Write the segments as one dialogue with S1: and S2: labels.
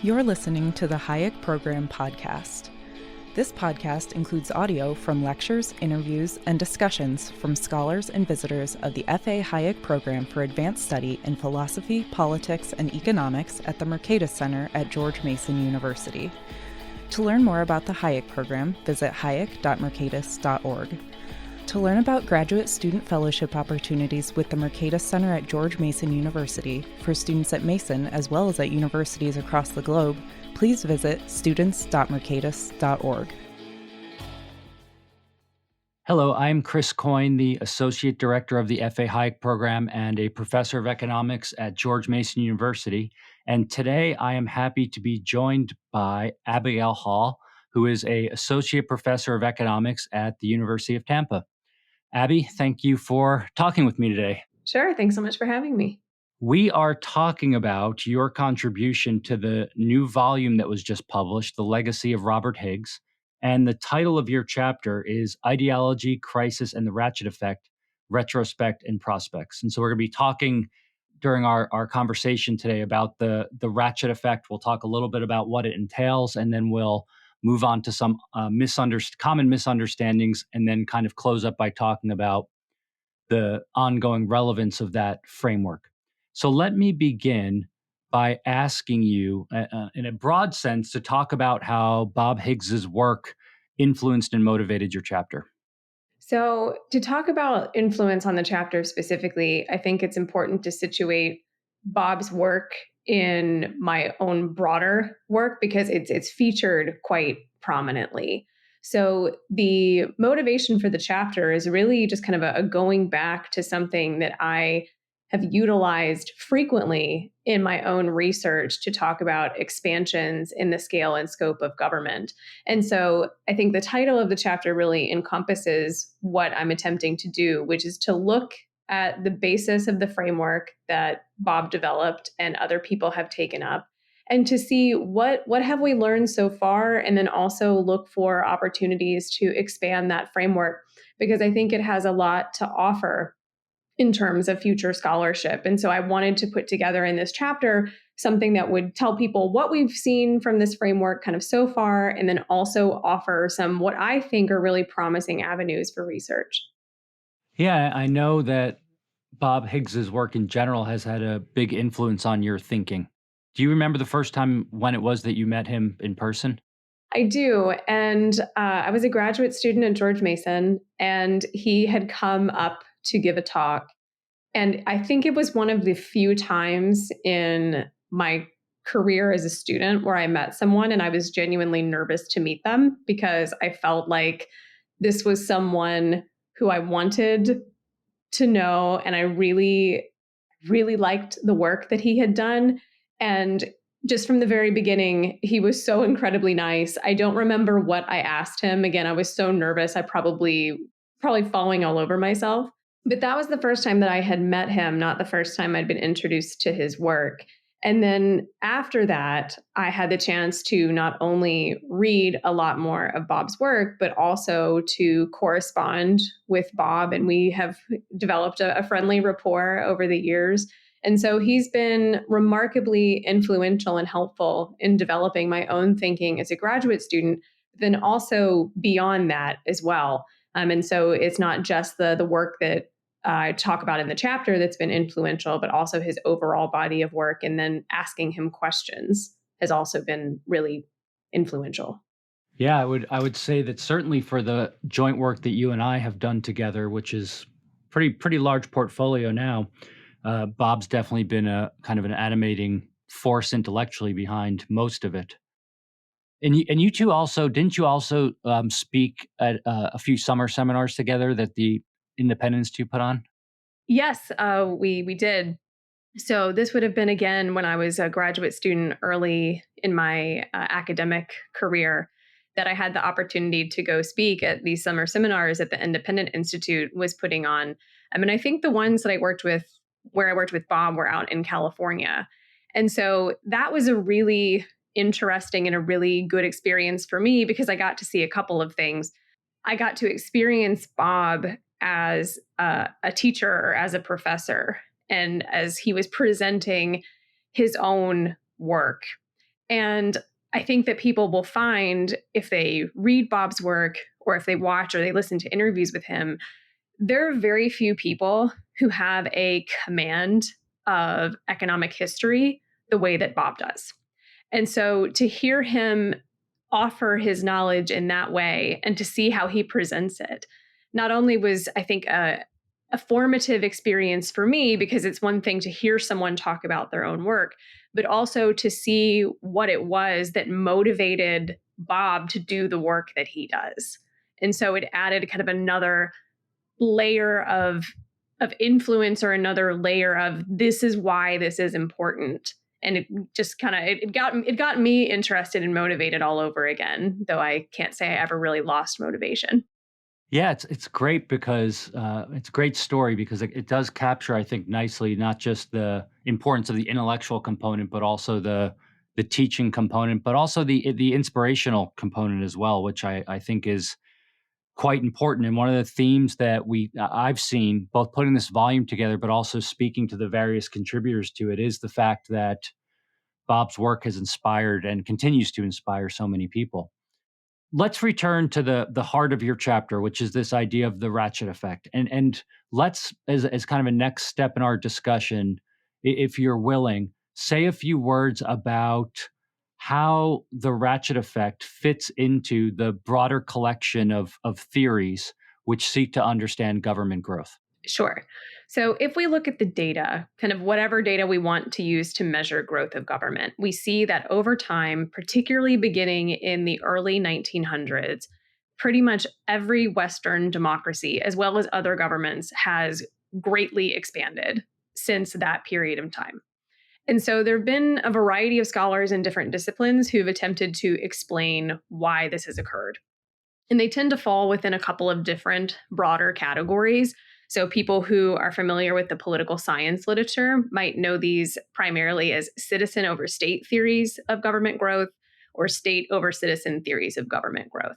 S1: You're listening to the Hayek Program podcast. This podcast includes audio from lectures, interviews, and discussions from scholars and visitors of the F.A. Hayek Program for Advanced Study in Philosophy, Politics, and Economics at the Mercatus Center at George Mason University. To learn more about the Hayek Program, visit hayek.mercatus.org. To learn about graduate student fellowship opportunities with the Mercatus Center at George Mason University for students at Mason as well as at universities across the globe, please visit students.mercatus.org.
S2: Hello, I'm Chris Coyne, the Associate Director of the F.A. Hayek Program and a Professor of Economics at George Mason University. And today I am happy to be joined by Abigail Hall, who is an Associate Professor of Economics at the University of Tampa. Abby, thank you for talking with me today.
S3: Sure. Thanks so much for having me.
S2: We are talking about your contribution to the new volume that was just published, The Legacy of Robert Higgs. And the title of your chapter is Ideology, Crisis, and the Ratchet Effect, Retrospect and Prospects. And so we're going to be talking during our conversation today about the Ratchet Effect. We'll talk a little bit about what it entails, and then we'll move on to some common misunderstandings, and then kind of close up by talking about the ongoing relevance of that framework. So let me begin by asking you, in a broad sense, to talk about how Bob Higgs's work influenced and motivated your chapter.
S3: So to talk about influence on the chapter specifically, I think it's important to situate Bob's work in my own broader work because it's featured quite prominently. So the motivation for the chapter is really just kind of a going back to something that I have utilized frequently in my own research to talk about expansions in the scale and scope of government. And so I think the title of the chapter really encompasses what I'm attempting to do, which is to look at the basis of the framework that Bob developed and other people have taken up, and to see what have we learned so far, and then also look for opportunities to expand that framework, because I think it has a lot to offer in terms of future scholarship. And so I wanted to put together in this chapter something that would tell people what we've seen from this framework kind of so far, and then also offer some what I think are really promising avenues for research.
S2: Yeah, I know that Bob Higgs's work in general has had a big influence on your thinking. Do you remember the first time when it was that you met him in person?
S3: I do. And I was a graduate student at George Mason, and he had come up to give a talk. And I think it was one of the few times in my career as a student where I met someone and I was genuinely nervous to meet them, because I felt like this was someone who I wanted to know. And I really, really liked the work that he had done. And just from the very beginning, he was so incredibly nice. I don't remember what I asked him. Again, I was so nervous. I probably falling all over myself. But that was the first time that I had met him, not the first time I'd been introduced to his work. And then after that, I had the chance to not only read a lot more of Bob's work, but also to correspond with Bob. And we have developed a friendly rapport over the years. And so he's been remarkably influential and helpful in developing my own thinking as a graduate student, then also beyond that as well. And so it's not just the work that I talk about in the chapter that's been influential, but also his overall body of work, and then asking him questions has also been really influential.
S2: Yeah, I would say that certainly for the joint work that you and I have done together, which is pretty large portfolio now, Bob's definitely been a kind of an animating force intellectually behind most of it. And you two also, didn't you also speak at a few summer seminars together that the Independent Institute put on?
S3: Yes, we did. So this would have been, again, when I was a graduate student early in my academic career, that I had the opportunity to go speak at these summer seminars that the Independent Institute was putting on. I mean, I think the ones that where I worked with Bob were out in California. And so that was a really interesting and a really good experience for me, because I got to see a couple of things. I got to experience Bob as a teacher or as a professor, and as he was presenting his own work. And I think that people will find, if they read Bob's work or if they watch or they listen to interviews with him, there are very few people who have a command of economic history the way that Bob does. And so to hear him offer his knowledge in that way and to see how he presents it, not only was, I think, a formative experience for me, because it's one thing to hear someone talk about their own work, but also to see what it was that motivated Bob to do the work that he does. And so it added kind of another layer of influence, or another layer of, this is why this is important. And it just kind of it got me interested and motivated all over again, though I can't say I ever really lost motivation.
S2: Yeah, it's great because it's a great story because it does capture, I think, nicely not just the importance of the intellectual component, but also the teaching component, but also the inspirational component as well, which I think is quite important. And one of the themes that I've seen both putting this volume together, but also speaking to the various contributors to it, is the fact that Bob's work has inspired and continues to inspire so many people. Let's return to the heart of your chapter, which is this idea of the ratchet effect. And let's, as kind of a next step in our discussion, if you're willing, say a few words about how the ratchet effect fits into the broader collection of theories which seek to understand government growth.
S3: Sure. So if we look at the data, kind of whatever data we want to use to measure growth of government, we see that over time, particularly beginning in the early 1900s, pretty much every Western democracy, as well as other governments, has greatly expanded since that period of time. And so there have been a variety of scholars in different disciplines who've attempted to explain why this has occurred. And they tend to fall within a couple of different broader categories. So people who are familiar with the political science literature might know these primarily as citizen over state theories of government growth, or state over citizen theories of government growth.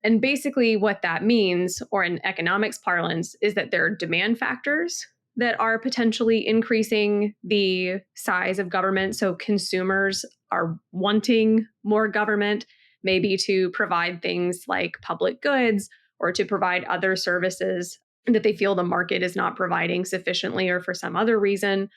S3: And basically what that means, or in economics parlance, is that there are demand factors that are potentially increasing the size of government. So consumers are wanting more government, maybe to provide things like public goods or to provide other services that they feel the market is not providing sufficiently or for some other reason.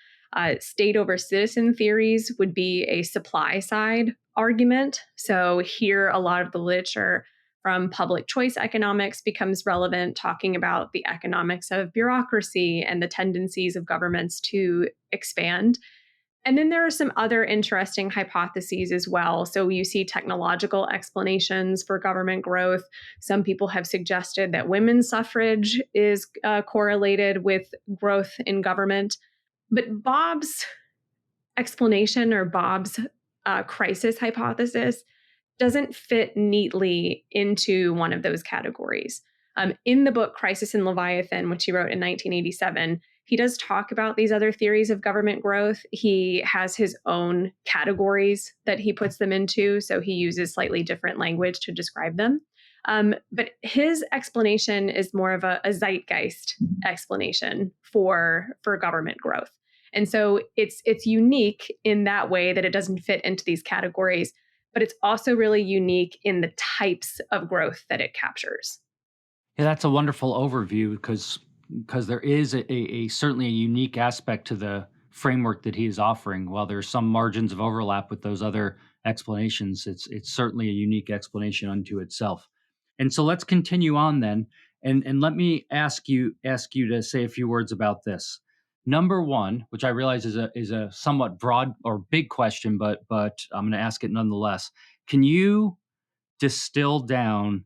S3: State over citizen theories would be a supply side argument. So here, a lot of the literature from public choice economics becomes relevant, talking about the economics of bureaucracy and the tendencies of governments to expand. And then there are some other interesting hypotheses as well. So you see technological explanations for government growth. Some people have suggested that women's suffrage is correlated with growth in government. But Bob's explanation, or Bob's crisis hypothesis, doesn't fit neatly into one of those categories. In the book Crisis in Leviathan, which he wrote in 1987, he does talk about these other theories of government growth. He has his own categories that he puts them into, so he uses slightly different language to describe them. But his explanation is more of a zeitgeist explanation for government growth. And so it's unique in that way that it doesn't fit into these categories, but it's also really unique in the types of growth that it captures.
S2: Yeah, that's a wonderful overview because there is a certainly a unique aspect to the framework that he is offering. While there's some margins of overlap with those other explanations, it's certainly a unique explanation unto itself. And so let's continue on then, and let me ask you to say a few words about this. Number one, which I realize is a somewhat broad or big question, but I'm going to ask it nonetheless. Can you distill down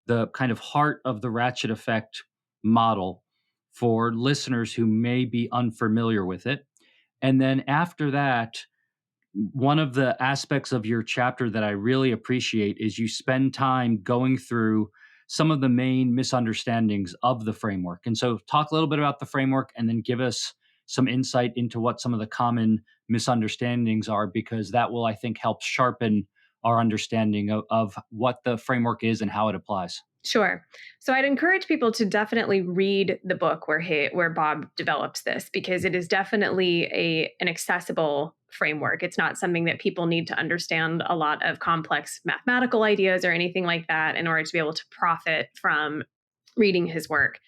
S2: the kind of heart of the ratchet effect model for listeners who may be unfamiliar with it? And then after that, one of the aspects of your chapter that I really appreciate is you spend time going through some of the main misunderstandings of the framework. And so talk a little bit about the framework and then give us some insight into what some of the common misunderstandings are, because that will, I think, help sharpen our understanding of what the framework is and how it applies.
S3: Sure. So I'd encourage people to definitely read the book where Bob develops this, because it is definitely an accessible framework. It's not something that people need to understand a lot of complex mathematical ideas or anything like that in order to be able to profit from reading his work.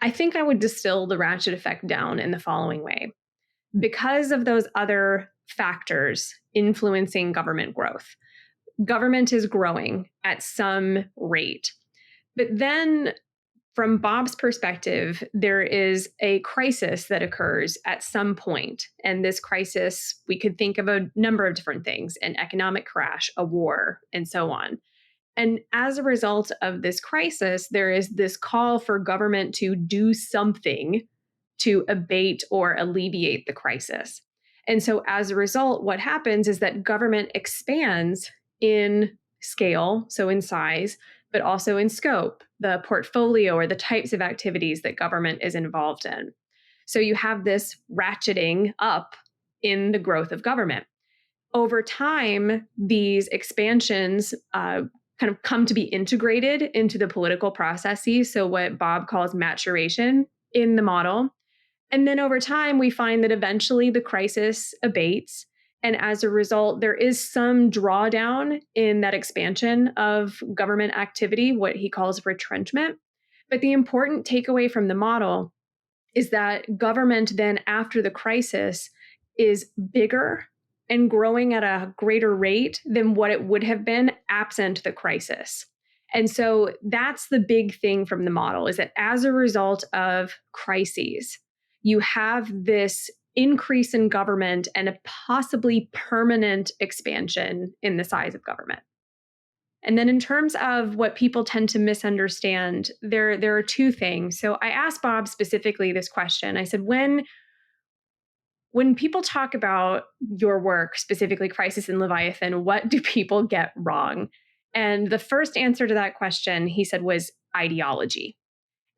S3: I think I would distill the Ratchet Effect down in the following way. Because of those other factors influencing government growth, government is growing at some rate. But then, from Bob's perspective, there is a crisis that occurs at some point. And this crisis, we could think of a number of different things: an economic crash, a war, and so on. And as a result of this crisis, there is this call for government to do something to abate or alleviate the crisis. And so as a result, what happens is that government expands in scale, so in size, but also in scope, the portfolio or the types of activities that government is involved in. So you have this ratcheting up in the growth of government. Over time, these expansions kind of come to be integrated into the political processes. So what Bob calls maturation in the model. And then over time, we find that eventually the crisis abates. And as a result, there is some drawdown in that expansion of government activity, what he calls retrenchment. But the important takeaway from the model is that government then, after the crisis, is bigger and growing at a greater rate than what it would have been absent the crisis. And so that's the big thing from the model, is that as a result of crises, you have this increase in government and a possibly permanent expansion in the size of government. And then in terms of what people tend to misunderstand, there are two things. So I asked Bob specifically this question. I said, when people talk about your work, specifically Crisis in Leviathan, what do people get wrong? And the first answer to that question, he said, was ideology.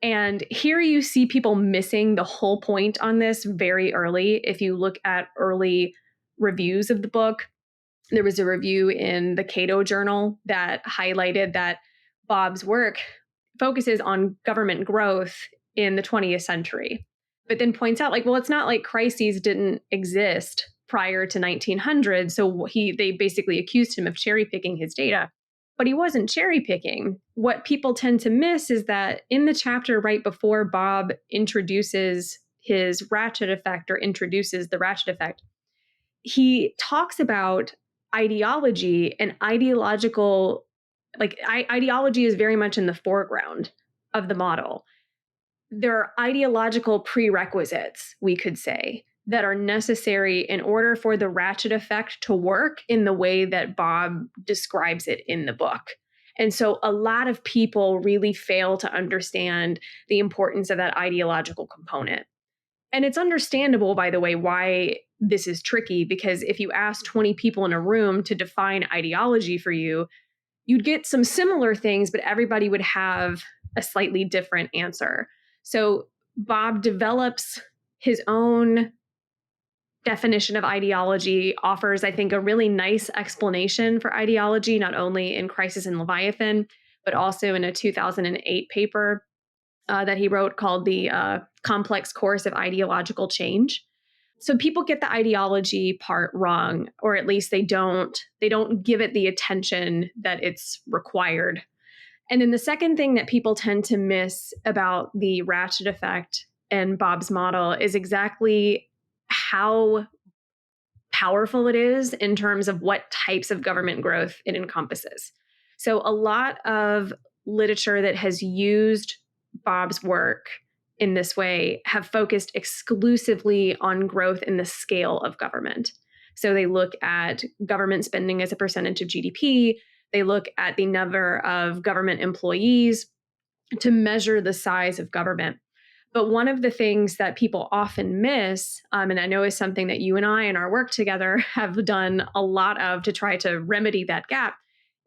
S3: And here you see people missing the whole point on this very early. If you look at early reviews of the book, there was a review in the Cato Journal that highlighted that Bob's work focuses on government growth in the 20th century, but then points out, like, well, it's not like crises didn't exist prior to 1900. So they basically accused him of cherry picking his data. But he wasn't cherry picking. What people tend to miss is that in the chapter right before Bob introduces his Ratchet Effect, or introduces the Ratchet Effect, he talks about ideology and ideological, ideology is very much in the foreground of the model. There are ideological prerequisites, we could say, that are necessary in order for the Ratchet Effect to work in the way that Bob describes it in the book. And so a lot of people really fail to understand the importance of that ideological component. And it's understandable, by the way, why this is tricky, because if you ask 20 people in a room to define ideology for you, you'd get some similar things, but everybody would have a slightly different answer. So Bob develops his own definition of ideology, offers, I think, a really nice explanation for ideology, not only in Crisis in Leviathan, but also in a 2008 paper that he wrote called The Complex Course of Ideological Change. So people get the ideology part wrong, or at least they don't give it the attention that it's required. And then the second thing that people tend to miss about the Ratchet Effect and Bob's model is exactly how powerful it is in terms of what types of government growth it encompasses. So a lot of literature that has used Bob's work in this way have focused exclusively on growth in the scale of government. So they look at government spending as a percentage of GDP. They look at the number of government employees to measure the size of government. But one of the things that people often miss, and I know is something that you and I in our work together have done a lot of to try to remedy that gap,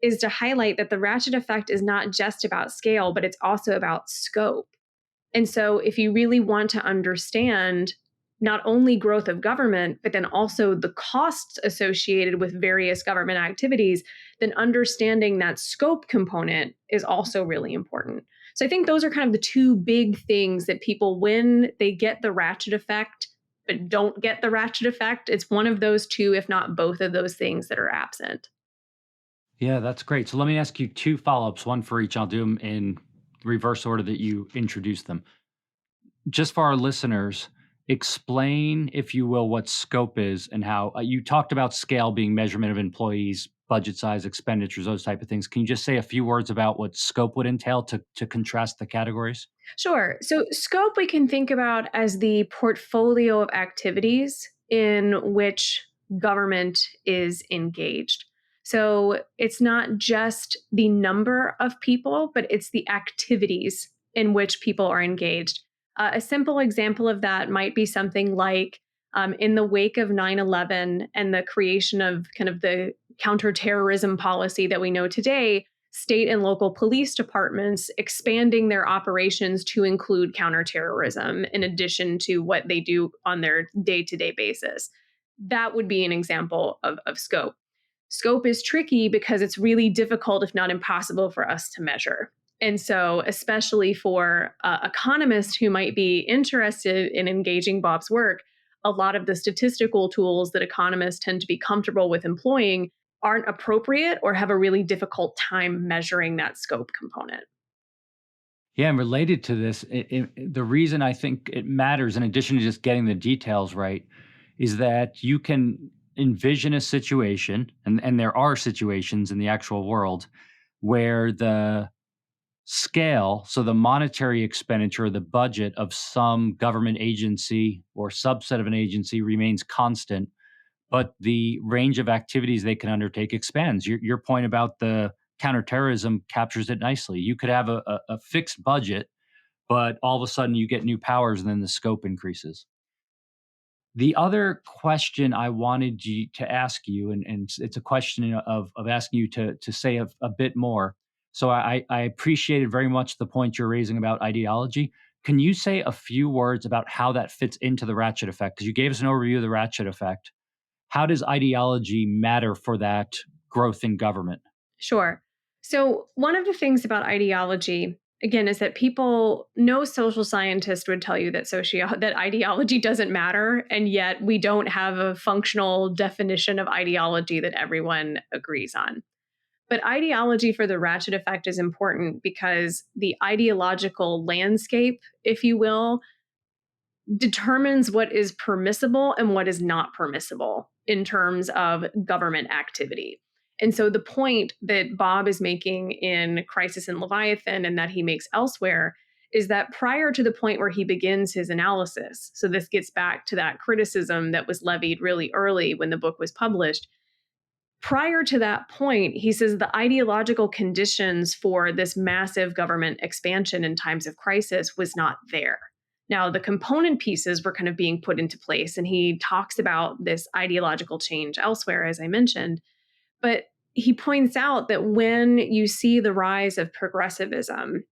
S3: is to highlight that the Ratchet Effect is not just about scale, but it's also about scope. And so if you really want to understand not only growth of government, but then also the costs associated with various government activities, then understanding that scope component is also really important. So I think those are kind of the two big things that people, when they get the ratchet effect, but don't get the ratchet effect, it's one of those two, if not both of those things that are absent.
S2: Yeah, that's great. So let me ask you two follow-ups, one for each. I'll do them in reverse order that you introduced them. Just for our listeners, explain, if you will, what scope is and how you talked about scale being measurement of employees, budget size, expenditures, those type of things. Can you just say a few words about what scope would entail to contrast the categories?
S3: Sure. So, scope we can think about as the portfolio of activities in which government is engaged. So, it's not just the number of people, but it's the activities in which people are engaged. A simple example of that might be something like in the wake of 9/11 and the creation of kind of the counterterrorism policy that we know today, state and local police departments expanding their operations to include counterterrorism in addition to what they do on their day-to-day basis. That would be an example of scope. Scope is tricky because it's really difficult, if not impossible, for us to measure. And so, especially for economists who might be interested in engaging Bob's work, a lot of the statistical tools that economists tend to be comfortable with employing aren't appropriate or have a really difficult time measuring that scope component.
S2: Yeah, and related to this, the reason I think it matters, in addition to just getting the details right, is that you can envision a situation, and there are situations in the actual world where the scale, so the monetary expenditure, the budget of some government agency or subset of an agency remains constant, but the range of activities they can undertake expands. Your point about the counterterrorism captures it nicely. You could have a fixed budget, but all of a sudden you get new powers and then the scope increases. The other question I wanted to ask you, and it's a question of asking you to say a bit more. So I appreciated very much the point you're raising about ideology. Can you say a few words about how that fits into the ratchet effect? Because you gave us an overview of the ratchet effect. How does ideology matter for that growth in government?
S3: Sure. So, one of the things about ideology, again, is that people, no social scientist would tell you that that ideology doesn't matter, and yet we don't have a functional definition of ideology that everyone agrees on. But ideology for the ratchet effect is important because the ideological landscape, if you will, determines what is permissible and what is not permissible in terms of government activity. And so the point that Bob is making in Crisis in Leviathan and that he makes elsewhere is that prior to the point where he begins his analysis, so this gets back to that criticism that was levied really early when the book was published. Prior to that point, he says the ideological conditions for this massive government expansion in times of crisis was not there. Now, the component pieces were kind of being put into place, and he talks about this ideological change elsewhere, as I mentioned. But he points out that when you see the rise of progressivism,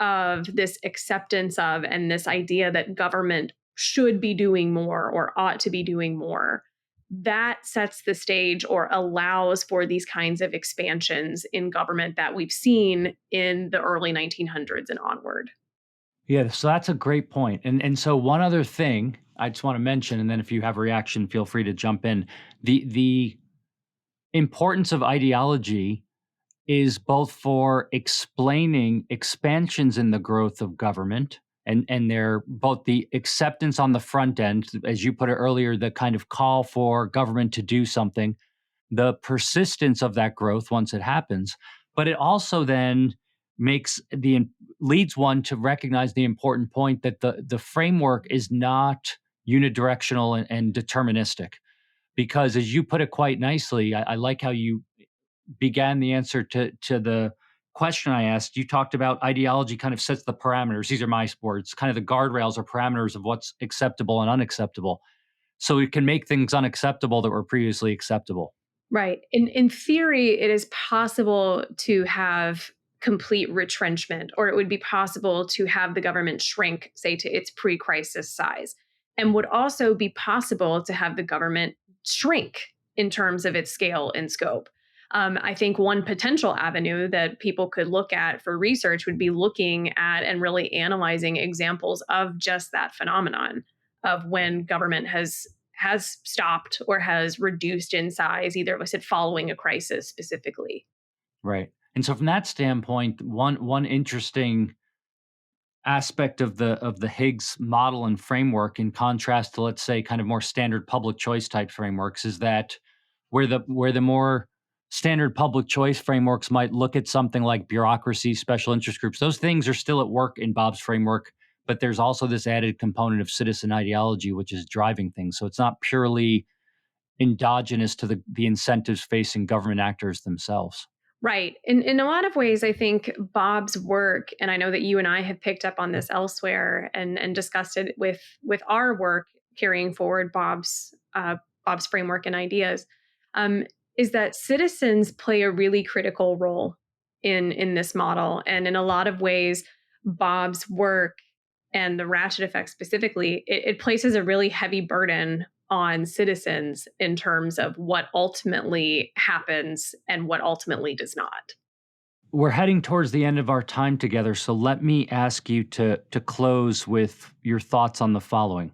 S3: of this acceptance of, and this idea that government should be doing more or ought to be doing more, that sets the stage or allows for these kinds of expansions in government that we've seen in the early 1900s and onward.
S2: Yeah, so that's a great point. And so one other thing I just want to mention, and then if you have a reaction, feel free to jump in. The importance of ideology is both for explaining expansions in the growth of government, and they're both the acceptance on the front end, as you put it earlier, the kind of call for government to do something, the persistence of that growth once it happens, but it also then leads one to recognize the important point that the framework is not unidirectional and deterministic. Because as you put it quite nicely, I like how you began the answer to the question I asked. You talked about ideology kind of sets the parameters. These are my words, kind of the guardrails or parameters of what's acceptable and unacceptable. So it can make things unacceptable that were previously acceptable.
S3: Right. In theory, it is possible to have complete retrenchment, or it would be possible to have the government shrink, say, to its pre crisis size. and would also be possible to have the government shrink in terms of its scale and scope. I think one potential avenue that people could look at for research would be looking at and really analyzing examples of just that phenomenon of when government has stopped or has reduced in size, either was it following a crisis specifically.
S2: Right. And so from that standpoint, one interesting aspect of the Higgs model and framework, in contrast to, let's say, kind of more standard public choice type frameworks, is that where the more standard public choice frameworks might look at something like bureaucracy, special interest groups, those things are still at work in Bob's framework, but there's also this added component of citizen ideology, which is driving things. So it's not purely endogenous to the incentives facing government actors themselves.
S3: Right. In a lot of ways, I think Bob's work, and I know that you and I have picked up on this elsewhere and discussed it with our work carrying forward Bob's framework and ideas, is that citizens play a really critical role in this model. And in a lot of ways, Bob's work and the Ratchet Effect specifically, it places a really heavy burden on citizens in terms of what ultimately happens and what ultimately does not.
S2: We're heading towards the end of our time together, so let me ask you to close with your thoughts on the following,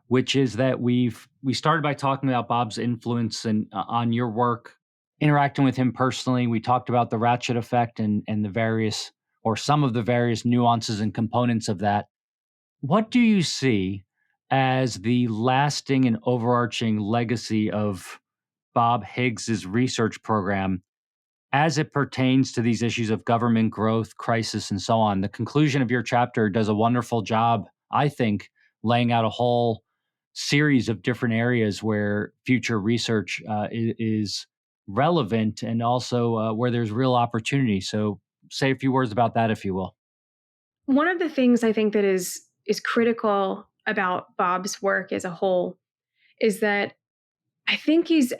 S2: which is that we started by talking about Bob's influence and on your work, interacting with him personally. We talked about the Ratchet Effect and the various, or some of the various nuances and components of that. What do you see as the lasting and overarching legacy of Bob Higgs's research program as it pertains to these issues of government growth, crisis, and so on? The conclusion of your chapter does a wonderful job, I think, laying out a whole series of different areas where future research is relevant, and also where there's real opportunity. So say a few words about that, if you will.
S3: One of the things I think that is critical about Bob's work as a whole is that I think he's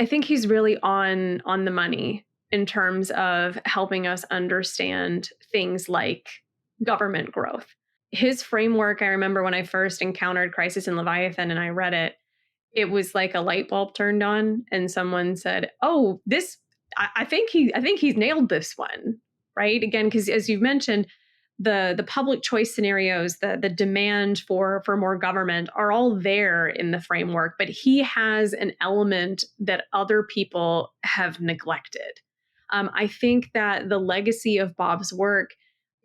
S3: really on the money in terms of helping us understand things like government growth. His framework, I remember when I first encountered Crisis in Leviathan and I read it, it was like a light bulb turned on and someone said, "Oh, this I think he's nailed this one." Right? Again, because as you've mentioned, the public choice scenarios, the demand for more government are all there in the framework, but he has an element that other people have neglected. I think that the legacy of Bob's work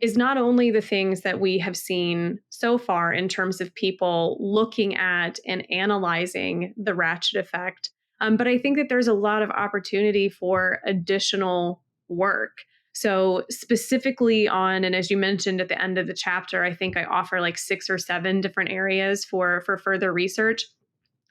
S3: is not only the things that we have seen so far in terms of people looking at and analyzing the Ratchet Effect, but I think that there's a lot of opportunity for additional work. So specifically on, and as you mentioned at the end of the chapter, I think I offer like 6 or 7 different areas for further research,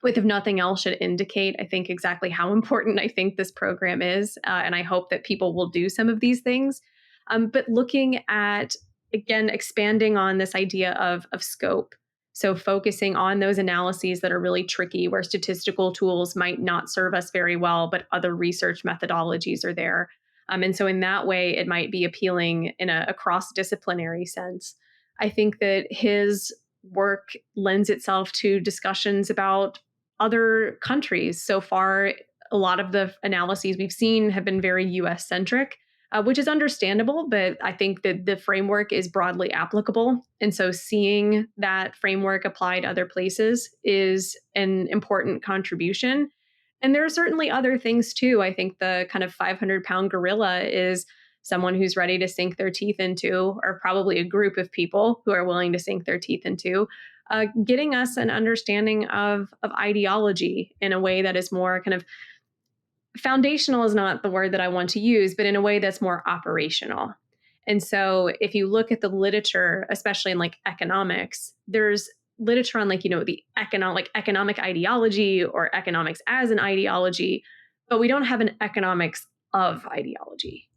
S3: with, if nothing else, should indicate, I think, exactly how important I think this program is. And I hope that people will do some of these things. But looking at, again, expanding on this idea of scope. So focusing on those analyses that are really tricky, where statistical tools might not serve us very well, but other research methodologies are there. And so in that way, it might be appealing in a cross-disciplinary sense. I think that his work lends itself to discussions about other countries. So far, a lot of the analyses we've seen have been very US centric, which is understandable, but I think that the framework is broadly applicable. And so seeing that framework applied other places is an important contribution. And there are certainly other things too. I think the kind of 500-pound gorilla is someone who's ready to sink their teeth into, or probably a group of people who are willing to sink their teeth into, getting us an understanding of ideology in a way that is more kind of foundational, is not the word that I want to use, but in a way that's more operational. And so if you look at the literature, especially in like economics, there's literature on like, the economic ideology or economics as an ideology, but we don't have an economics of ideology.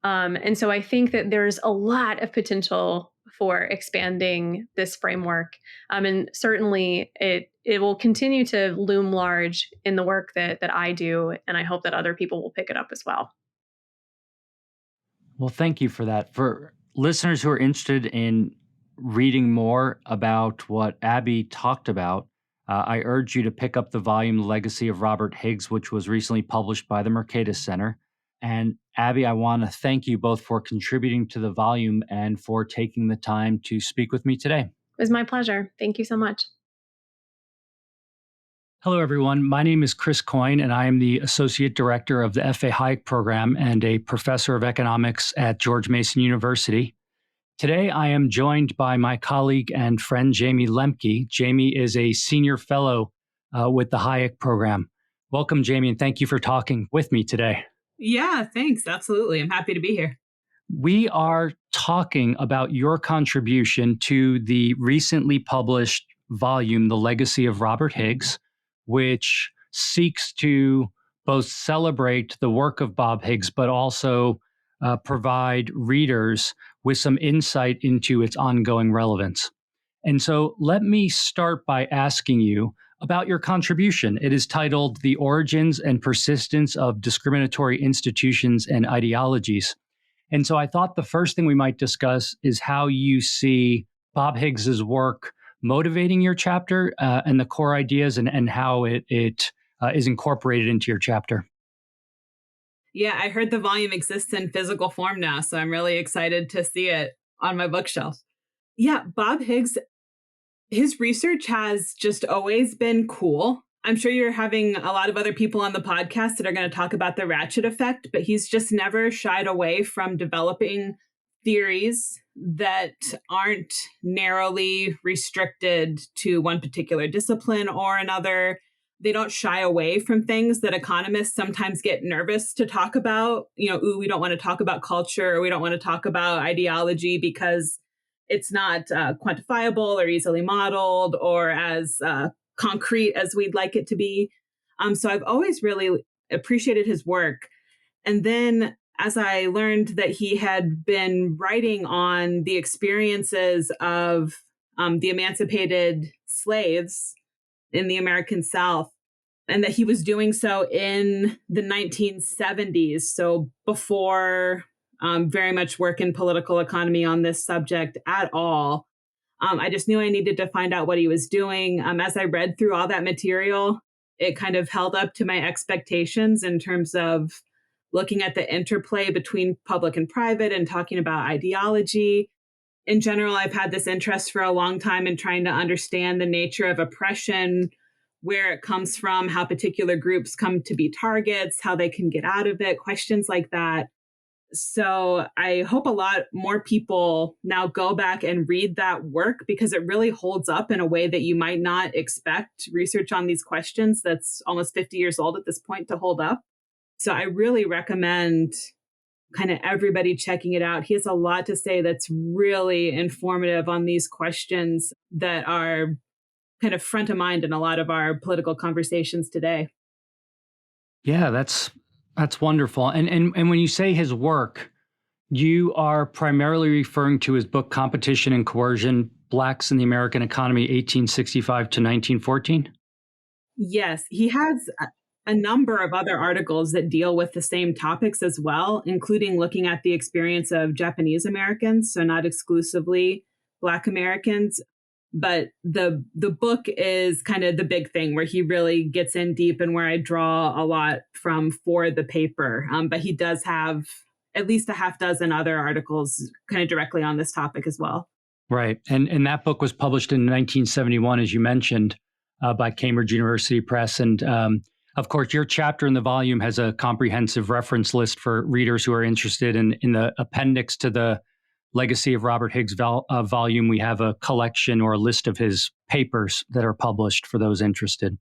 S3: And so I think that there's a lot of potential for expanding this framework. And certainly it will continue to loom large in the work that I do. And I hope that other people will pick it up as well.
S2: Well, thank you for that. For listeners who are interested in reading more about what Abby talked about, I urge you to pick up the volume Legacy of Robert Higgs, which was recently published by the Mercatus Center. And Abby, I want to thank you both for contributing to the volume and for taking the time to speak with me today.
S3: It was my pleasure. Thank you so much.
S2: Hello, everyone. My name is Chris Coyne, and I am the Associate Director of the F.A. Hayek Program and a Professor of Economics at George Mason University. Today, I am joined by my colleague and friend, Jayme Lemke. Jayme is a Senior Fellow with the Hayek Program. Welcome, Jayme, and thank you for talking with me today.
S4: Yeah, thanks. Absolutely. I'm happy to be here.
S2: We are talking about your contribution to the recently published volume, The Legacy of Robert Higgs, which seeks to both celebrate the work of Bob Higgs, but also provide readers with some insight into its ongoing relevance. And so let me start by asking you about your contribution. It is titled The Origins and Persistence of Discriminatory Institutions and Ideologies. And so I thought the first thing we might discuss is how you see Bob Higgs's work motivating your chapter and the core ideas and how it is incorporated into your chapter.
S4: Yeah, I heard the volume exists in physical form now, so I'm really excited to see it on my bookshelf. Yeah, Bob Higgs, his research has just always been cool. I'm sure you're having a lot of other people on the podcast that are going to talk about the Ratchet Effect, but he's just never shied away from developing theories that aren't narrowly restricted to one particular discipline or another. They don't shy away from things that economists sometimes get nervous to talk about. We don't want to talk about culture, or we don't want to talk about ideology because it's not quantifiable or easily modeled or as concrete as we'd like it to be. So I've always really appreciated his work. And then as I learned that he had been writing on the experiences of the emancipated slaves in the American South, and that he was doing so in the 1970s, so before very much work in political economy on this subject at all. I just knew I needed to find out what he was doing. As I read through all that material, it kind of held up to my expectations in terms of looking at the interplay between public and private and talking about ideology. In general, I've had this interest for a long time in trying to understand the nature of oppression, where it comes from, how particular groups come to be targets, how they can get out of it, questions like that. So I hope a lot more people now go back and read that work because it really holds up in a way that you might not expect research on these questions that's almost 50 years old at this point to hold up. So I really recommend kind of everybody checking it out. He has a lot to say that's really informative on these questions that are kind of front of mind in a lot of our political conversations today.
S2: Yeah, that's wonderful. And when you say his work, you are primarily referring to his book Competition and Coercion: Blacks in the American Economy, 1865 to 1914?
S4: Yes, he has a number of other articles that deal with the same topics as well, including looking at the experience of Japanese Americans, so not exclusively Black Americans. But the book is kind of the big thing where he really gets in deep and where I draw a lot from for the paper. But he does have at least a half dozen other articles kind of directly on this topic as well.
S2: Right. And that book was published in 1971, as you mentioned, by Cambridge University Press. And of course, your chapter in the volume has a comprehensive reference list for readers who are interested. In the appendix to the Legacy of Robert Higgs volume, we have a collection or a list of his papers that are published for those interested.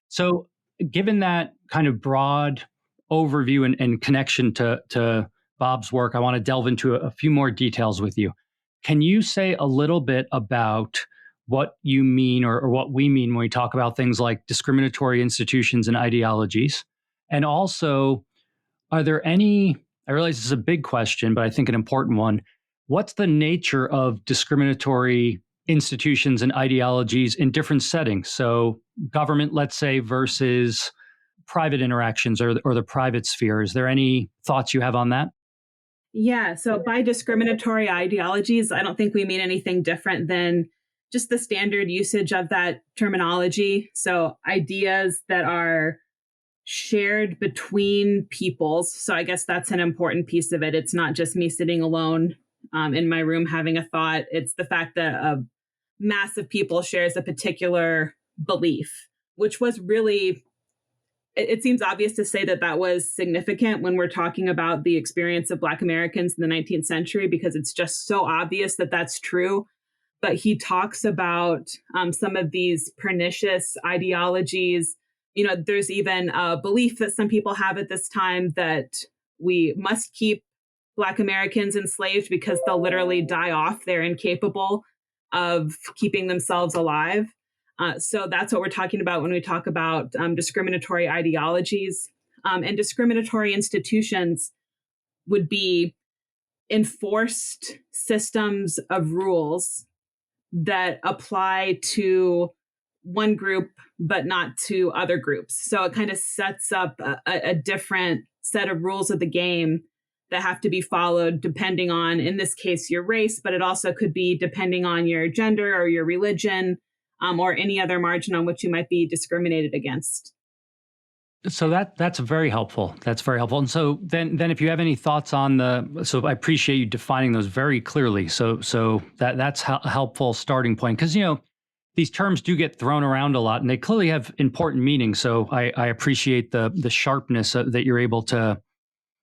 S2: So given that kind of broad overview and connection to Bob's work, I want to delve into a few more details with you. Can you say a little bit about what you mean or what we mean when we talk about things like discriminatory institutions and ideologies? And also, are there any, I realize this is a big question, but I think an important one. What's the nature of discriminatory institutions and ideologies in different settings? So government, let's say, versus private interactions or the private sphere. Is there any thoughts you have on that?
S4: Yeah, so by discriminatory ideologies, I don't think we mean anything different than just the standard usage of that terminology. So ideas that are shared between peoples. So I guess that's an important piece of it. It's not just me sitting alone in my room having a thought. It's the fact that a mass of people shares a particular belief, which was really, it seems obvious to say that that was significant when we're talking about the experience of Black Americans in the 19th century, because it's just so obvious that that's true. But he talks about some of these pernicious ideologies. You know, there's even a belief that some people have at this time that we must keep Black Americans enslaved because they'll literally die off. They're incapable of keeping themselves alive. So that's what we're talking about when we talk about discriminatory ideologies. And discriminatory institutions would be enforced systems of rules that apply to one group, but not to other groups. So it kind of sets up a different set of rules of the game that have to be followed depending on, in this case, your race, but it also could be depending on your gender or your religion, or any other margin on which you might be discriminated against.
S2: So that's very helpful. That's very helpful. And so then if you have any thoughts on so I appreciate you defining those very clearly. So that's a helpful starting point, because, you know, these terms do get thrown around a lot and they clearly have important meaning. So I appreciate the sharpness that you're able to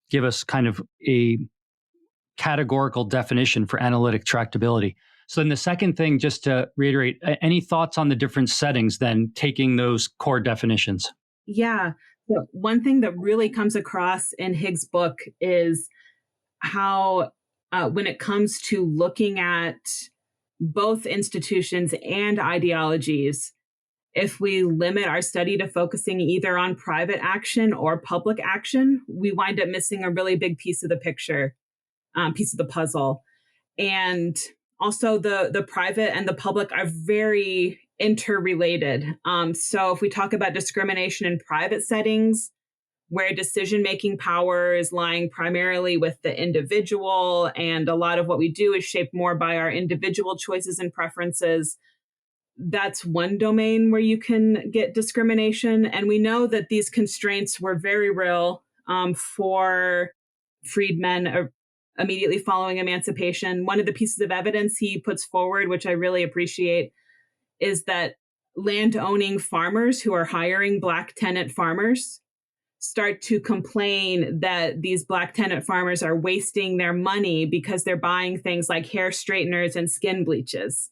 S2: give us kind of a categorical definition for analytic tractability. So then the second thing, just to reiterate, any thoughts on the different settings then taking those core definitions?
S4: Yeah. So one thing that really comes across in Higgs' book is how when it comes to looking at both institutions and ideologies, if we limit our study to focusing either on private action or public action, we wind up missing a really big piece of the picture, piece of the puzzle. And also the private and the public are very interrelated. So if we talk about discrimination in private settings, where decision-making power is lying primarily with the individual, and a lot of what we do is shaped more by our individual choices and preferences, that's one domain where you can get discrimination. And we know that these constraints were very real for freedmen immediately following emancipation. One of the pieces of evidence he puts forward, which I really appreciate, is that land-owning farmers who are hiring Black tenant farmers start to complain that these Black tenant farmers are wasting their money because they're buying things like hair straighteners and skin bleaches.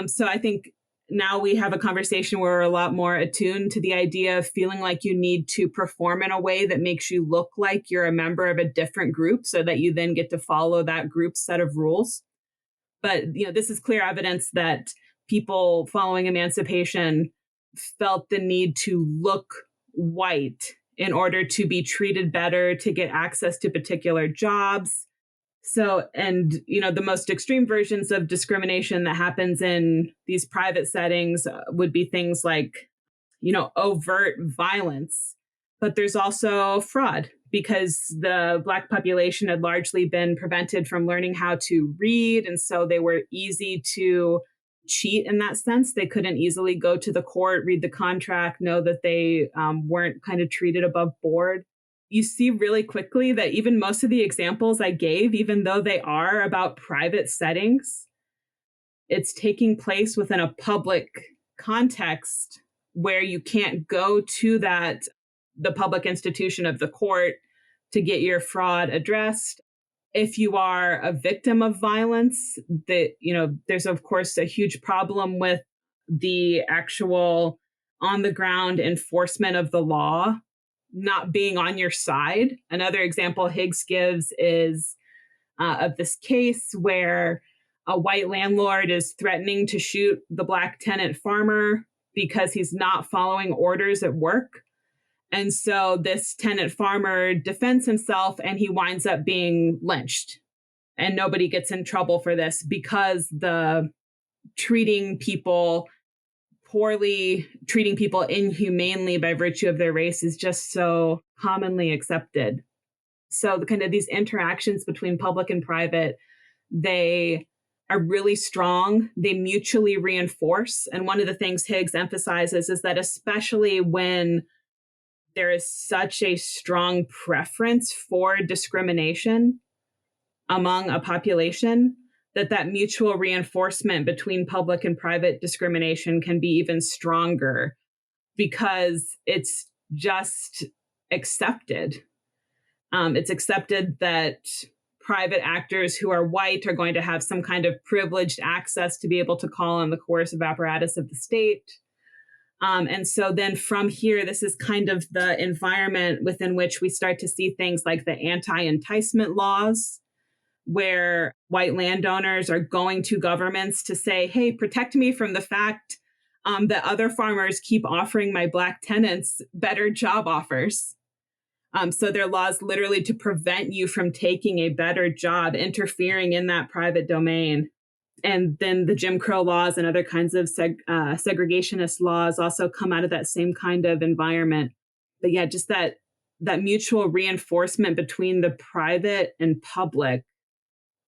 S4: So I think now we have a conversation where we're a lot more attuned to the idea of feeling like you need to perform in a way that makes you look like you're a member of a different group so that you then get to follow that group's set of rules. But, you know, this is clear evidence that people following emancipation felt the need to look white in order to be treated better, to get access to particular jobs. So, and, you know, the most extreme versions of discrimination that happens in these private settings would be things like, you know, overt violence. But there's also fraud, because the Black population had largely been prevented from learning how to read. And so they were easy to cheat in that sense. They couldn't easily go to the court, read the contract, know that they weren't kind of treated above board. You see really quickly that even most of the examples I gave, even though they are about private settings, it's taking place within a public context where you can't go to the public institution of the court to get your fraud addressed. If you are a victim of violence, there's of course a huge problem with the actual on the ground enforcement of the law not being on your side. Another example Higgs gives is of this case where a white landlord is threatening to shoot the Black tenant farmer because he's not following orders at work. And so this tenant farmer defends himself and he winds up being lynched. And nobody gets in trouble for this because the treating people poorly, treating people inhumanely by virtue of their race is just so commonly accepted. So the kind of these interactions between public and private, they are really strong. They mutually reinforce. And one of the things Higgs emphasizes is that especially when there is such a strong preference for discrimination among a population, that mutual reinforcement between public and private discrimination can be even stronger because it's just accepted. It's accepted that private actors who are white are going to have some kind of privileged access to be able to call on the coercive apparatus of the state. And so then from here, this is kind of the environment within which we start to see things like the anti-enticement laws, where white landowners are going to governments to say, hey, protect me from the fact that other farmers keep offering my Black tenants better job offers. So there are laws literally to prevent you from taking a better job, interfering in that private domain. And then the Jim Crow laws and other kinds of segregationist laws also come out of that same kind of environment. But yeah, just that mutual reinforcement between the private and public,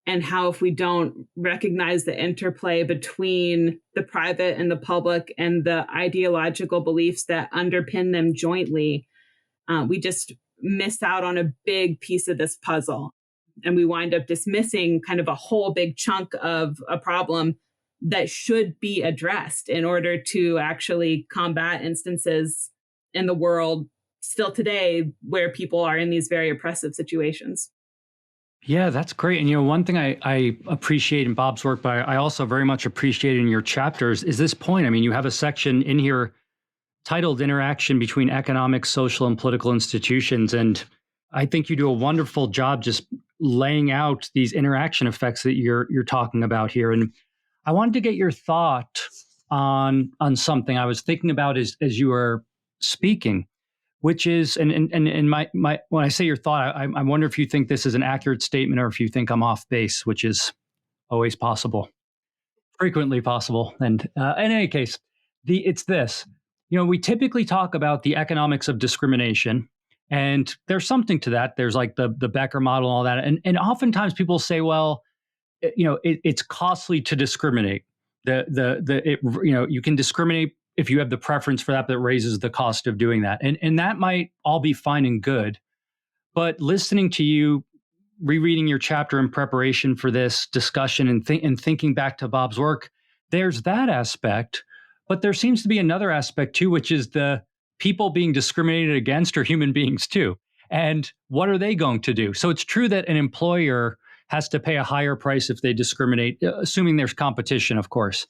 S4: and how if we don't recognize the interplay between the private and the public and the ideological beliefs that underpin them jointly, we just miss out on a big piece of this puzzle. And we wind up dismissing kind of a whole big chunk of a problem that should be addressed in order to actually combat instances in the world still today where people are in these very oppressive situations.
S2: Yeah, that's great. And, one thing I appreciate in Bob's work, but I also very much appreciate in your chapters is this point. I mean, you have a section in here titled Interaction Between Economic, Social, and Political Institutions. And I think you do a wonderful job just laying out these interaction effects that you're talking about here. And I wanted to get your thought on something I was thinking about as you were speaking, which is, and my when I say your thought, I wonder if you think this is an accurate statement or if you think I'm off base, which is always possible, frequently possible. And in any case, it's this. We typically talk about the economics of discrimination, and there's something to that. There's like the Becker model and all that. And oftentimes people say, well, it's costly to discriminate. You can discriminate if you have the preference for that raises the cost of doing that. And that might all be fine and good. But listening to you, rereading your chapter in preparation for this discussion and thinking back to Bob's work, there's that aspect. But there seems to be another aspect too, which is the people being discriminated against are human beings too. And what are they going to do? So it's true that an employer has to pay a higher price if they discriminate, assuming there's competition, of course.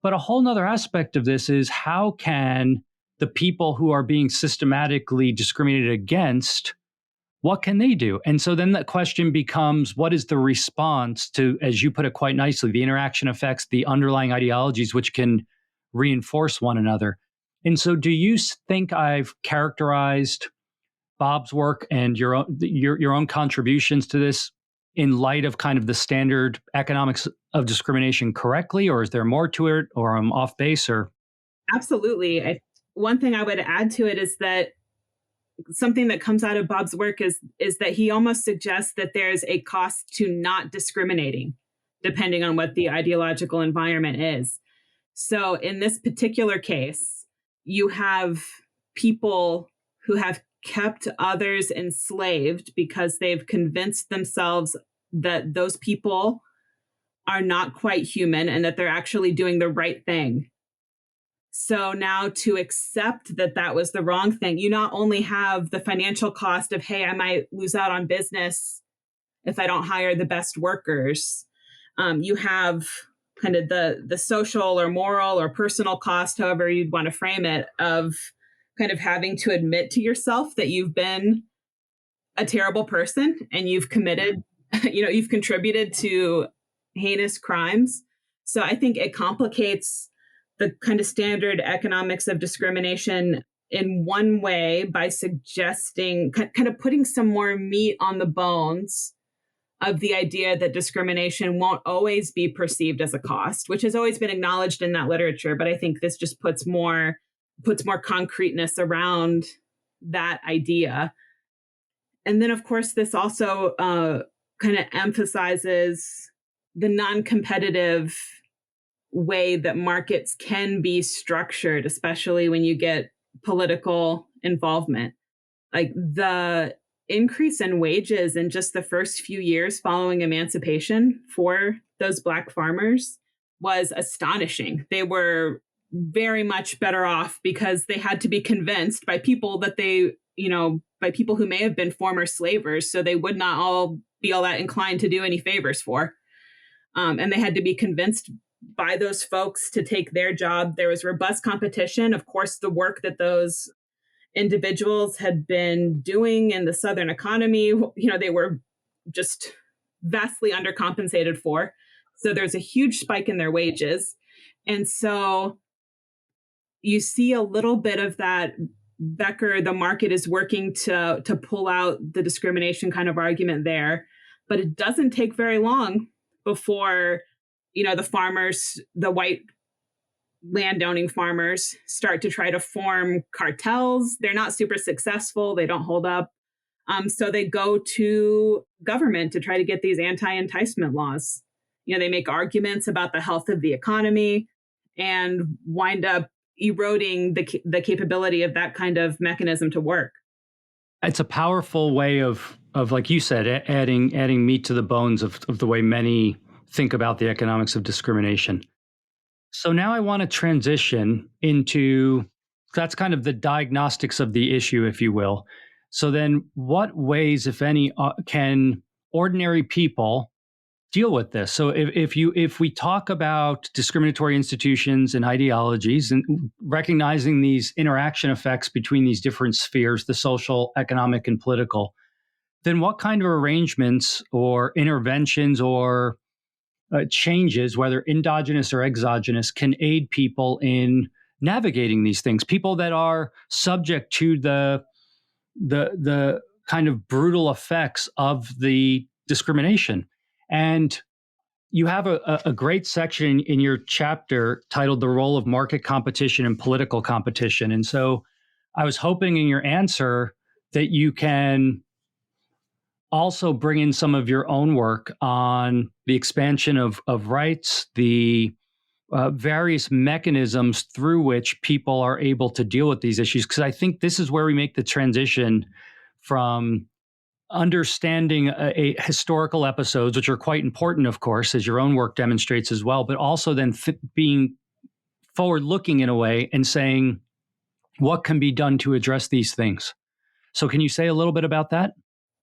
S2: But a whole nother aspect of this is how can the people who are being systematically discriminated against, what can they do? And so then the question becomes, what is the response to, as you put it quite nicely, the interaction effects, the underlying ideologies, which can reinforce one another? And so do you think I've characterized Bob's work and your own contributions to this in light of kind of the standard economics of discrimination correctly, or is there more to it, or I'm off base? Or
S4: absolutely. One thing I would add to it is that something that comes out of Bob's work is that he almost suggests that there's a cost to not discriminating, depending on what the ideological environment is. So in this particular case, you have people who have kept others enslaved because they've convinced themselves that those people are not quite human and that they're actually doing the right thing. So now to accept that was the wrong thing, you not only have the financial cost of, hey, I might lose out on business if I don't hire the best workers. You have kind of the social or moral or personal cost, however you'd want to frame it, of kind of having to admit to yourself that you've been a terrible person and you've committed, you've contributed to heinous crimes. So I think it complicates the kind of standard economics of discrimination in one way by suggesting, kind of putting some more meat on the bones of the idea that discrimination won't always be perceived as a cost, which has always been acknowledged in that literature. But I think this just puts more concreteness around that idea. And then, of course, this also kind of emphasizes the non-competitive way that markets can be structured, especially when you get political involvement. Like the increase in wages in just the first few years following emancipation for those Black farmers was astonishing. They were very much better off because they had to be convinced by people that by people who may have been former slavers, so they would not all be all that inclined to do any favors for. And they had to be convinced by those folks to take their job. There was robust competition. Of course, the work that those individuals had been doing in the Southern economy, they were just vastly undercompensated for. So there's a huge spike in their wages. And so you see a little bit of that. Becker, the market is working to pull out the discrimination kind of argument there, but it doesn't take very long before, the farmers, the white landowning farmers, start to try to form cartels. They're not super successful. They don't hold up. So they go to government to try to get these anti-enticement laws. They make arguments about the health of the economy and wind up eroding the capability of that kind of mechanism to work.
S2: It's a powerful way of like you said, adding meat to the bones of the way many think about the economics of discrimination. So now I want to transition into, that's kind of the diagnostics of the issue, if you will. So then what ways, if any, can ordinary people deal with this? So if we talk about discriminatory institutions and ideologies and recognizing these interaction effects between these different spheres, the social, economic, and political, then what kind of arrangements or interventions or changes, whether endogenous or exogenous, can aid people in navigating these things? People that are subject to the kind of brutal effects of the discrimination. And you have a great section in your chapter titled The Role of Market Competition and Political Competition. And so I was hoping in your answer that you can also bring in some of your own work on the expansion of rights, the various mechanisms through which people are able to deal with these issues. Because I think this is where we make the transition from understanding a historical episodes, which are quite important, of course, as your own work demonstrates as well, but also then being forward-looking in a way and saying, what can be done to address these things? So can you say a little bit about that?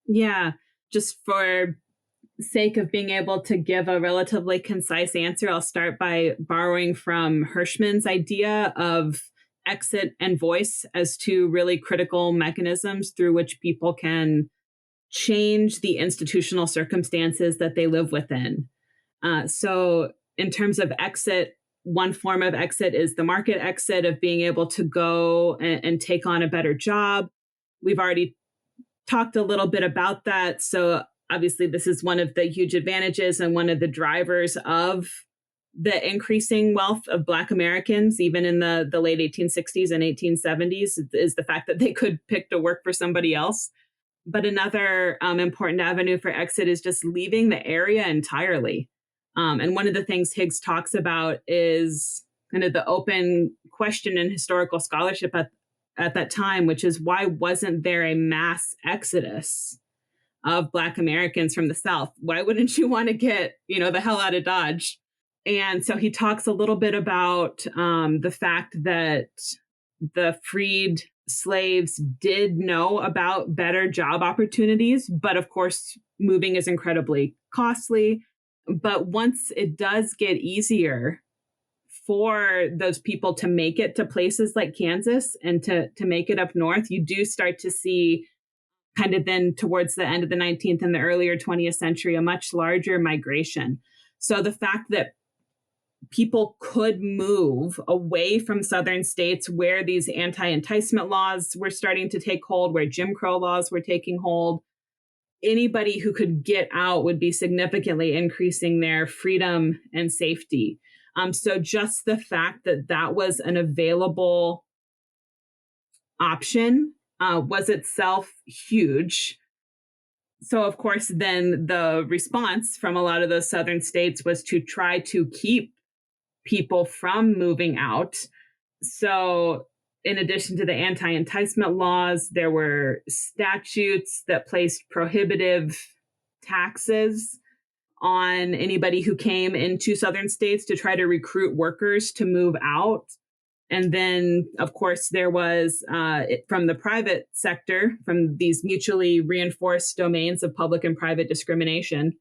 S4: Yeah, just for sake of being able to give a relatively concise answer, I'll start by borrowing from Hirschman's idea of exit and voice as two really critical mechanisms through which people can change the institutional circumstances that they live within. So in terms of exit, one form of exit is the market exit of being able to go and take on a better job. We've already talked a little bit about that. So obviously, this is one of the huge advantages and one of the drivers of the increasing wealth of Black Americans, even in the late 1860s and 1870s, is the fact that they could pick to work for somebody else. But another important avenue for exit is just leaving the area entirely. And one of the things Higgs talks about is kind of the open question in historical scholarship at that time, which is, why wasn't there a mass exodus of Black Americans from the South? Why wouldn't you want to get, the hell out of Dodge? And so he talks a little bit about the fact that the freed slaves did know about better job opportunities, but of course, moving is incredibly costly. But once it does get easier for those people to make it to places like Kansas and to make it up north, you do start to see kind of then towards the end of the 19th and the earlier 20th century, a much larger migration. So the fact that people could move away from southern states where these anti-enticement laws were starting to take hold, where Jim Crow laws were taking hold, anybody who could get out would be significantly increasing their freedom and safety. So just the fact that that was an available option was itself huge. So, of course, then the response from a lot of those southern states was to try to keep people from moving out. So, in addition to the anti-enticement laws, there were statutes that placed prohibitive taxes on anybody who came into southern states to try to recruit workers to move out. And then, of course, there was from the private sector, from these mutually reinforced domains of public and private discrimination,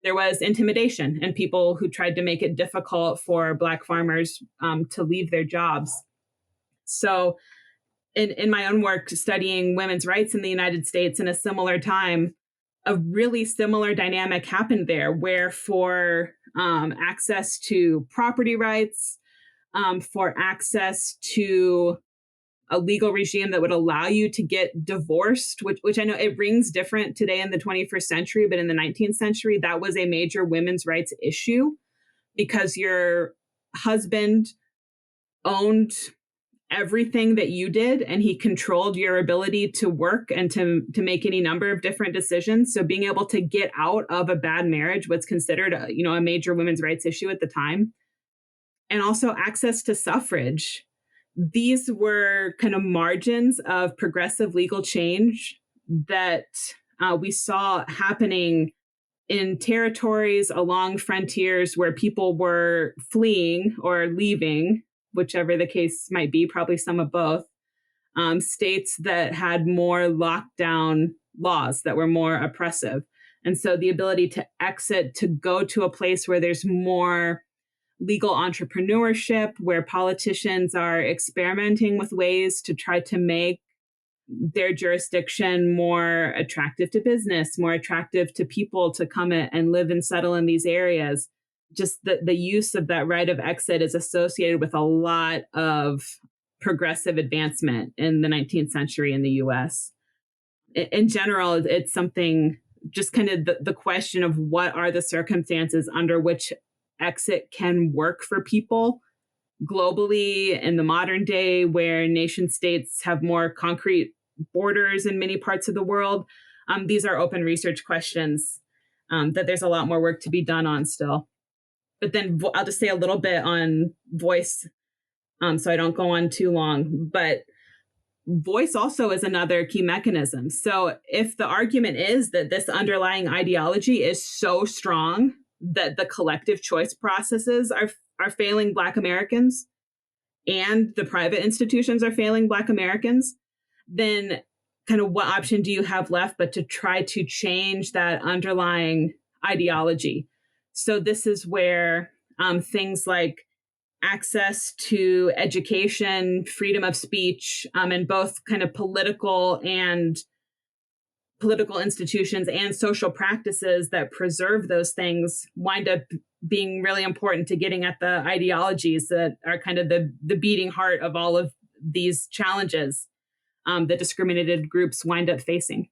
S4: there was intimidation and people who tried to make it difficult for Black farmers to leave their jobs. So in my own work studying women's rights in the United States in a similar time, a really similar dynamic happened there, where for access to property rights, for access to a legal regime that would allow you to get divorced, which I know it rings different today in the 21st century, but in the 19th century, that was a major women's rights issue because your husband owned everything that you did and he controlled your ability to work and to make any number of different decisions. So being able to get out of a bad marriage was considered a major women's rights issue at the time. And also access to suffrage. These were kind of margins of progressive legal change that we saw happening in territories along frontiers where people were fleeing or leaving, whichever the case might be, probably some of both, states that had more lockdown laws that were more oppressive. And so the ability to exit, to go to a place where there's more legal entrepreneurship, where politicians are experimenting with ways to try to make their jurisdiction more attractive to business, more attractive to people to come and live and settle in these areas. Just the use of that right of exit is associated with a lot of progressive advancement in the 19th century in the US. In general, it's something, just kind of the question of what are the circumstances under which exit can work for people globally in the modern day, where nation states have more concrete borders in many parts of the world. These are open research questions that there's a lot more work to be done on still. But then I'll just say a little bit on voice, so I don't go on too long. But voice also is another key mechanism. So if the argument is that this underlying ideology is so strong that the collective choice processes are failing Black Americans and the private institutions are failing Black Americans, then kind of what option do you have left but to try to change that underlying ideology? So this is where things like access to education, freedom of speech, and both kind of political institutions and social practices that preserve those things wind up being really important to getting at the ideologies that are kind of the beating heart of all of these challenges that discriminated groups wind up facing.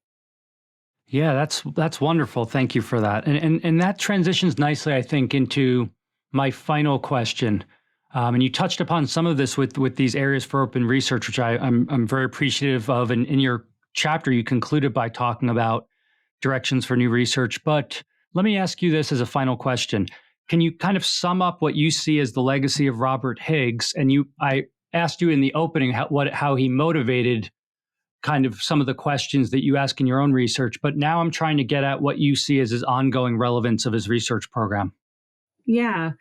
S2: Yeah, that's wonderful. Thank you for that. And that transitions nicely, I think, into my final question. And you touched upon some of this with these areas for open research, which I'm very appreciative of. And in your chapter, you concluded by talking about directions for new research. But let me ask you this as a final question. Can you kind of sum up what you see as the legacy of Robert Higgs? And I asked you in the opening how he motivated kind of some of the questions that you ask in your own research. But now I'm trying to get at what you see as his ongoing relevance of his research program.
S4: Yeah.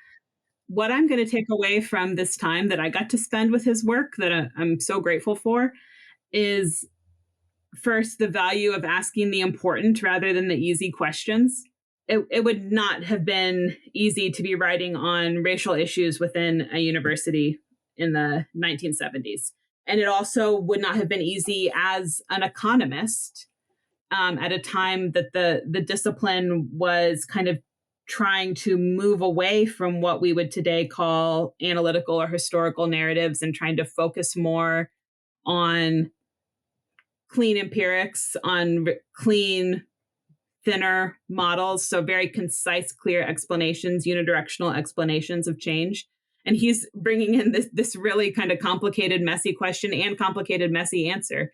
S4: What I'm going to take away from this time that I got to spend with his work that I'm so grateful for is, first, the value of asking the important rather than the easy questions. It would not have been easy to be writing on racial issues within a university in the 1970s. And it also would not have been easy as an economist at a time that the discipline was kind of trying to move away from what we would today call analytical or historical narratives and trying to focus more on clean empirics, on clean, thinner models. So very concise, clear explanations, unidirectional explanations of change. And he's bringing in this really kind of complicated, messy question and complicated, messy answer.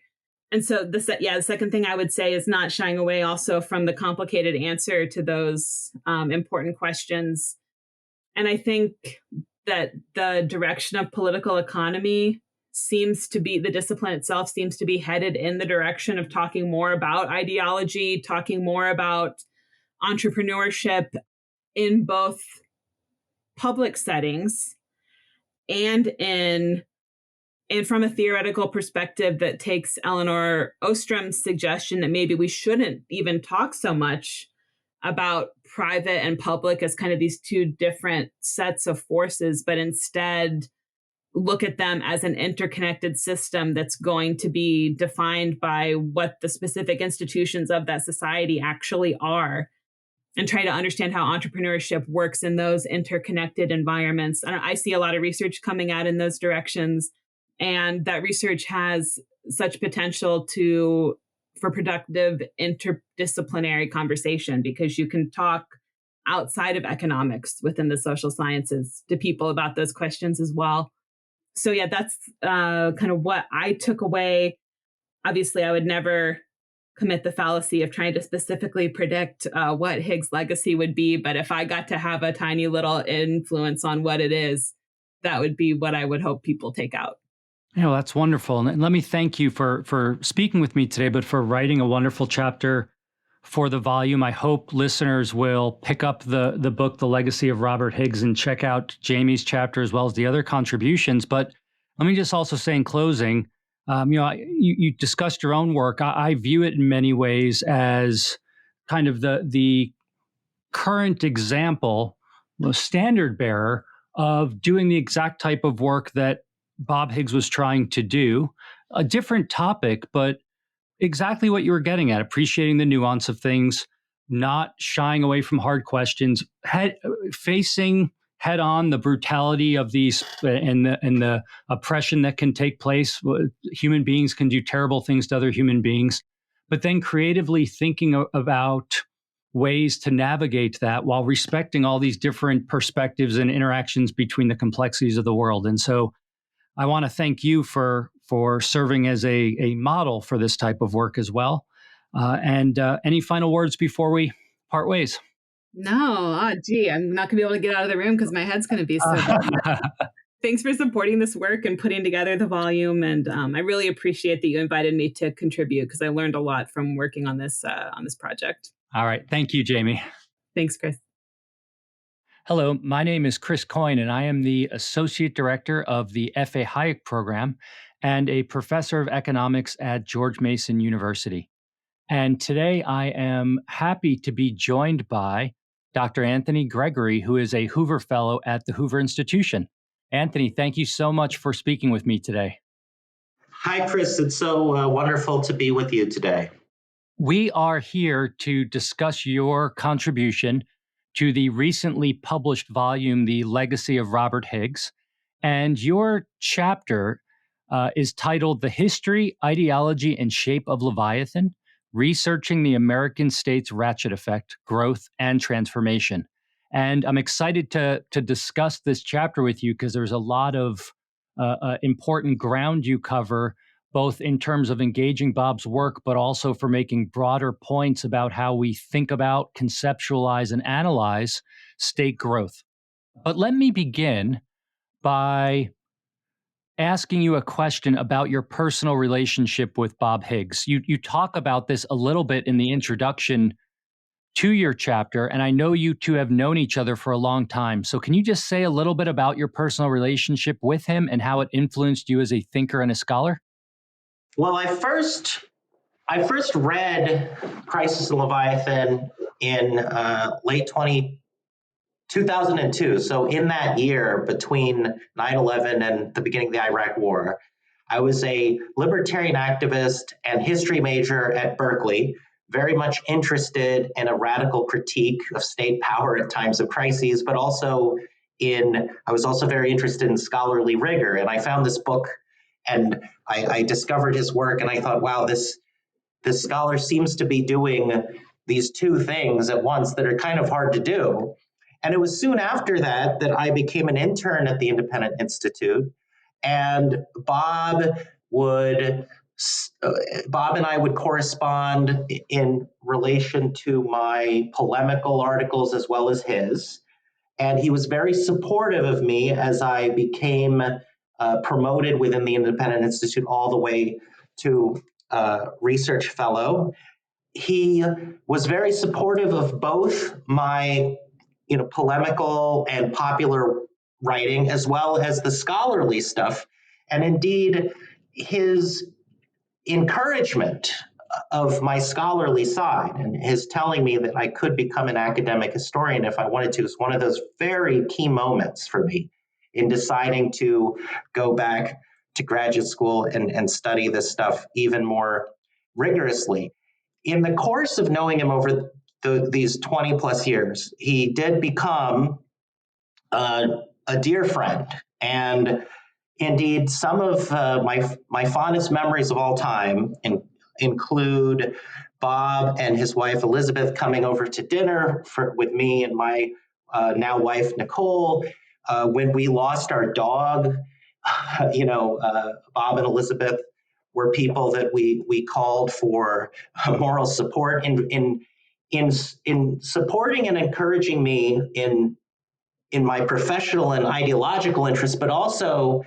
S4: And so the second thing I would say is not shying away also from the complicated answer to those important questions. And I think that the direction of political economy the discipline itself seems to be headed in the direction of talking more about ideology, talking more about entrepreneurship in both public settings and from a theoretical perspective that takes Eleanor Ostrom's suggestion that maybe we shouldn't even talk so much about private and public as kind of these two different sets of forces, but instead look at them as an interconnected system that's going to be defined by what the specific institutions of that society actually are, and try to understand how entrepreneurship works in those interconnected environments. I see a lot of research coming out in those directions, and that research has such potential for productive interdisciplinary conversation, because you can talk outside of economics within the social sciences to people about those questions as well. So yeah, that's kind of what I took away. Obviously, I would never commit the fallacy of trying to specifically predict what Higgs' legacy would be. But if I got to have a tiny little influence on what it is, that would be what I would hope people take out.
S2: That's wonderful. And let me thank you for speaking with me today, but for writing a wonderful chapter for the volume. I hope listeners will pick up the book, The Legacy of Robert Higgs, and check out Jayme's chapter as well as the other contributions. But let me just also say in closing, you discussed your own work. I view it in many ways as kind of the current example, the standard bearer of doing the exact type of work that Bob Higgs was trying to do. A different topic, but exactly what you were getting at, appreciating the nuance of things, not shying away from hard questions, facing head on the brutality of these and the oppression that can take place. Human beings can do terrible things to other human beings, but then creatively thinking about ways to navigate that while respecting all these different perspectives and interactions between the complexities of the world. And so I want to thank you for serving as a model for this type of work as well. And any final words before we part ways?
S4: No, I'm not going to be able to get out of the room because my head's going to be so big. Thanks for supporting this work and putting together the volume. And I really appreciate that you invited me to contribute, because I learned a lot from working on this project.
S2: All right. Thank you, Jayme.
S4: Thanks, Chris.
S2: Hello, my name is Chris Coyne, and I am the Associate Director of the F.A. Hayek Program and a Professor of Economics at George Mason University. And today I am happy to be joined by Dr. Anthony Gregory, who is a Hoover Fellow at the Hoover Institution. Anthony, thank you so much for speaking with me today.
S5: Hi, Chris. It's so wonderful to be with you today.
S2: We are here to discuss your contribution to the recently published volume, The Legacy of Robert Higgs. And your chapter is titled The History, Ideology, and Shape of Leviathan, Researching the American State's Ratchet Effect, Growth, and Transformation. And I'm excited to discuss this chapter with you because there's a lot of important ground you cover, both in terms of engaging Bob's work, but also for making broader points about how we think about, conceptualize, and analyze state growth. But let me begin by asking you a question about your personal relationship with Bob Higgs. You talk about this a little bit in the introduction to your chapter, and I know you two have known each other for a long time. So can you just say a little bit about your personal relationship with him and how it influenced you as a thinker and a scholar?
S5: Well, I first read Crisis of Leviathan in late 2002. So in that year between 9/11 and the beginning of the Iraq War, I was a libertarian activist and history major at Berkeley, very much interested in a radical critique of state power at times of crises, but also I was also very interested in scholarly rigor. And I found this book and I discovered his work, and I thought, wow, this scholar seems to be doing these two things at once that are kind of hard to do. And it was soon after that I became an intern at the Independent Institute, and Bob would Bob and I would correspond in relation to my polemical articles as well as his. And he was very supportive of me as I became promoted within the Independent Institute all the way to research fellow. He was very supportive of both my polemical and popular writing as well as the scholarly stuff. And indeed, his encouragement of my scholarly side and his telling me that I could become an academic historian if I wanted to is one of those very key moments for me in deciding to go back to graduate school and study this stuff even more rigorously. In the course of knowing him over these 20 plus years, he did become a dear friend. And indeed, some of my fondest memories of all time include Bob and his wife Elizabeth coming over to dinner with me and my now wife Nicole. When we lost our dog, Bob and Elizabeth were people that we called for moral support in supporting and encouraging me in my professional and ideological interests, but also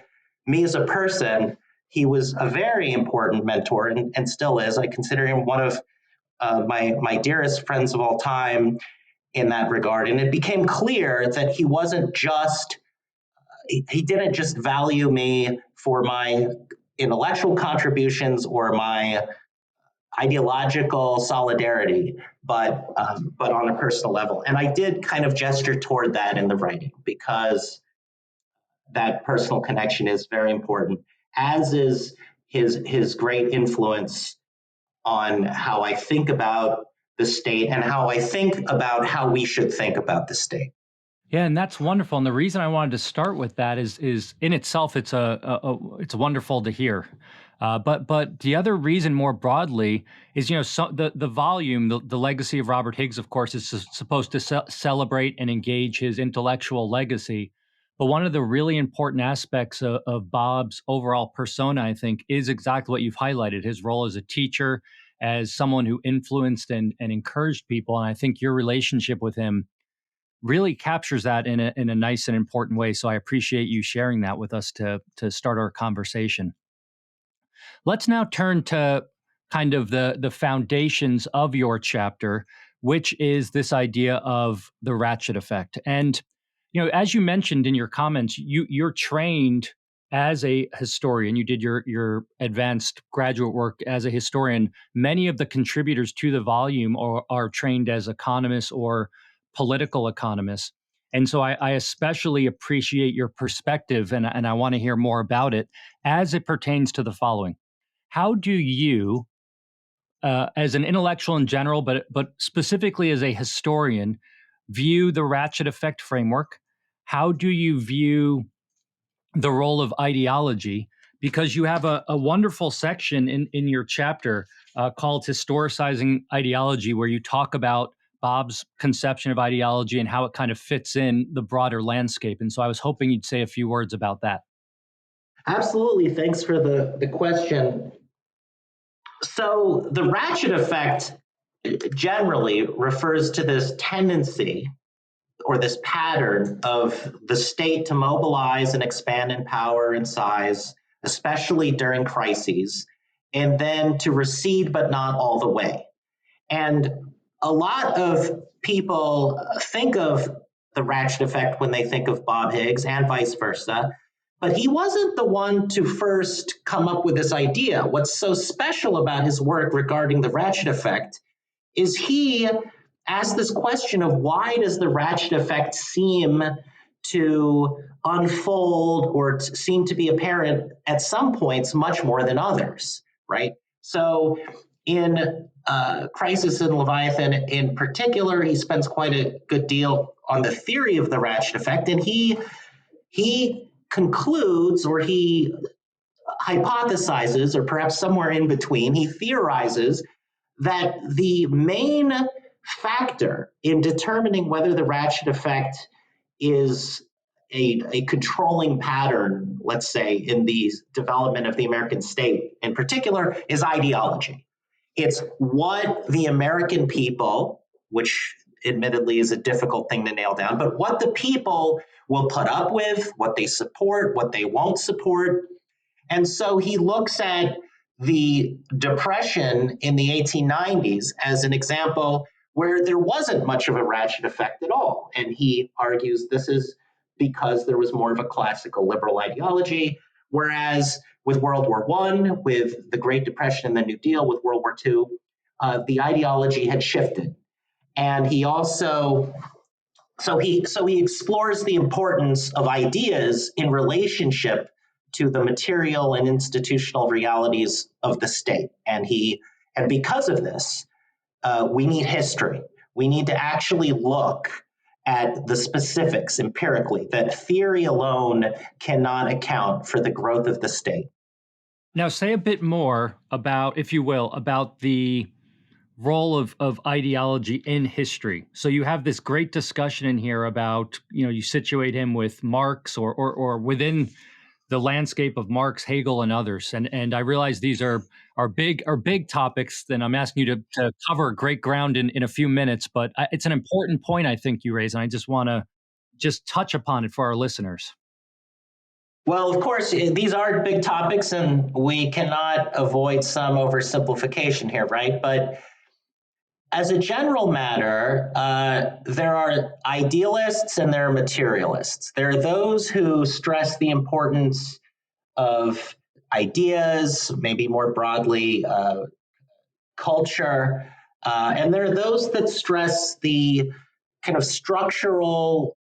S5: me as a person. He was a very important mentor and still is. I consider him one of my dearest friends of all time in that regard. And it became clear that he didn't just value me for my intellectual contributions or my ideological solidarity, but on a personal level. And I did kind of gesture toward that in the writing because that personal connection is very important, as is his great influence on how I think about the state and how I think about how we should think about the state.
S2: Yeah, and that's wonderful. And the reason I wanted to start with that is in itself, it's wonderful to hear. But the other reason more broadly is, the volume, the legacy of Robert Higgs, of course, is supposed to celebrate and engage his intellectual legacy. But one of the really important aspects of Bob's overall persona, I think, is exactly what you've highlighted, his role as a teacher, as someone who influenced and encouraged people. And I think your relationship with him really captures that in a nice and important way. So I appreciate you sharing that with us to start our conversation. Let's now turn to kind of the foundations of your chapter, which is this idea of the Ratchet Effect. And, as you mentioned in your comments, you're trained as a historian. You did your advanced graduate work as a historian. Many of the contributors to the volume are trained as economists or political economists. And so I especially appreciate your perspective, and I want to hear more about it as it pertains to the following. How do you, as an intellectual in general, but specifically as a historian, view the Ratchet Effect framework? How do you view the role of ideology? Because you have a wonderful section in your chapter called Historicizing Ideology, where you talk about Bob's conception of ideology and how it kind of fits in the broader landscape. And so I was hoping you'd say a few words about that.
S5: Absolutely. Thanks for the question. So the Ratchet Effect generally refers to this tendency or this pattern of the state to mobilize and expand in power and size, especially during crises, and then to recede but not all the way. And a lot of people think of the Ratchet Effect when they think of Bob Higgs and vice versa, but he wasn't the one to first come up with this idea. What's so special about his work regarding the Ratchet Effect is he asked this question of why does the Ratchet Effect seem to unfold or seem to be apparent at some points much more than others, right? So in Crisis in Leviathan in particular, he spends quite a good deal on the theory of the Ratchet Effect, and he concludes, or he hypothesizes, or perhaps somewhere in between, he theorizes that the main factor in determining whether the Ratchet Effect is a controlling pattern, let's say, in the development of the American state in particular, is ideology. It's what the American people, which admittedly is a difficult thing to nail down, but what the people will put up with, what they support, what they won't support. And so he looks at the Depression in the 1890s as an example where there wasn't much of a ratchet effect at all. And he argues this is because there was more of a classical liberal ideology, whereas with World War I, with the Great Depression and the New Deal, with World War II, the ideology had shifted. And he also so he explores the importance of ideas in relationship to the material and institutional realities of the state. And because of this, we need history. We need to actually look at the specifics empirically, that theory alone cannot account for the growth of the state.
S2: Now, say a bit more about, if you will, about the role of ideology in history. So you have this great discussion in here about, you situate him with Marx or within the landscape of Marx, Hegel, and others. And I realize these are big topics, and I'm asking you to cover great ground in a few minutes, but it's an important point I think you raise, and I just want to touch upon it for our listeners.
S5: Well, of course, these are big topics, and we cannot avoid some oversimplification here, right? But as a general matter, there are idealists and there are materialists. There are those who stress the importance of ideas, maybe more broadly, culture. And there are those that stress the kind of structural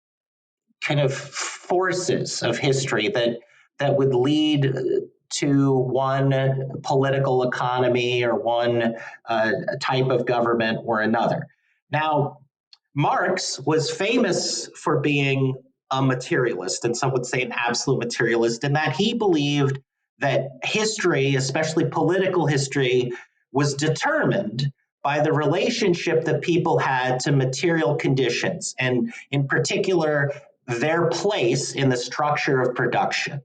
S5: kind of forces of history that would lead to one political economy or one type of government or another. Now, Marx was famous for being a materialist, and some would say an absolute materialist, in that he believed that history, especially political history, was determined by the relationship that people had to material conditions, and in particular, their place in the structure of production,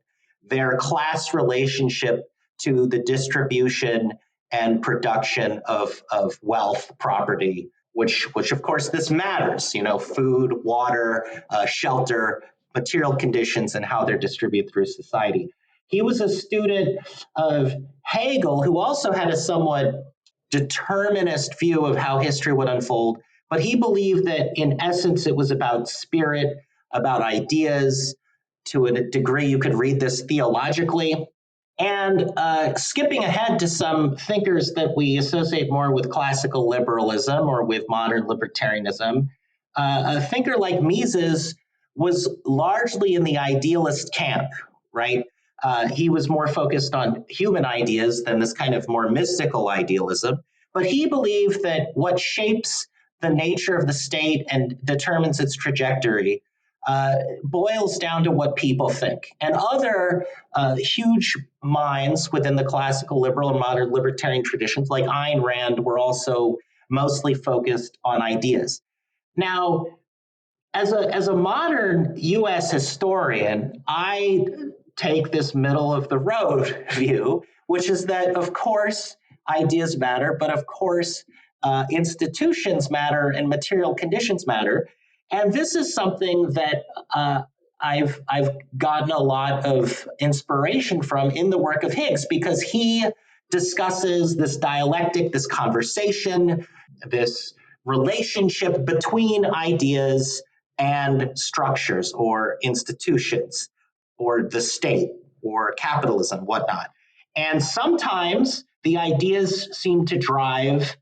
S5: their class relationship to the distribution and production of wealth, property, which of course this matters, food, water, shelter, material conditions, and how they're distributed through society. He was a student of Hegel, who also had a somewhat determinist view of how history would unfold, but he believed that in essence it was about spirit, about ideas. To a degree, you could read this theologically. And skipping ahead to some thinkers that we associate more with classical liberalism or with modern libertarianism, a thinker like Mises was largely in the idealist camp, right? He was more focused on human ideas than this kind of more mystical idealism. But he believed that what shapes the nature of the state and determines its trajectory boils down to what people think. And other huge minds within the classical liberal and modern libertarian traditions, like Ayn Rand, were also mostly focused on ideas. Now, as a modern U.S. historian, I take this middle of the road view, which is that, of course, ideas matter, but of course, institutions matter and material conditions matter. And this is something that I've gotten a lot of inspiration from in the work of Higgs, because he discusses this dialectic, this conversation, this relationship between ideas and structures or institutions or the state or capitalism, whatnot. And sometimes the ideas seem to drive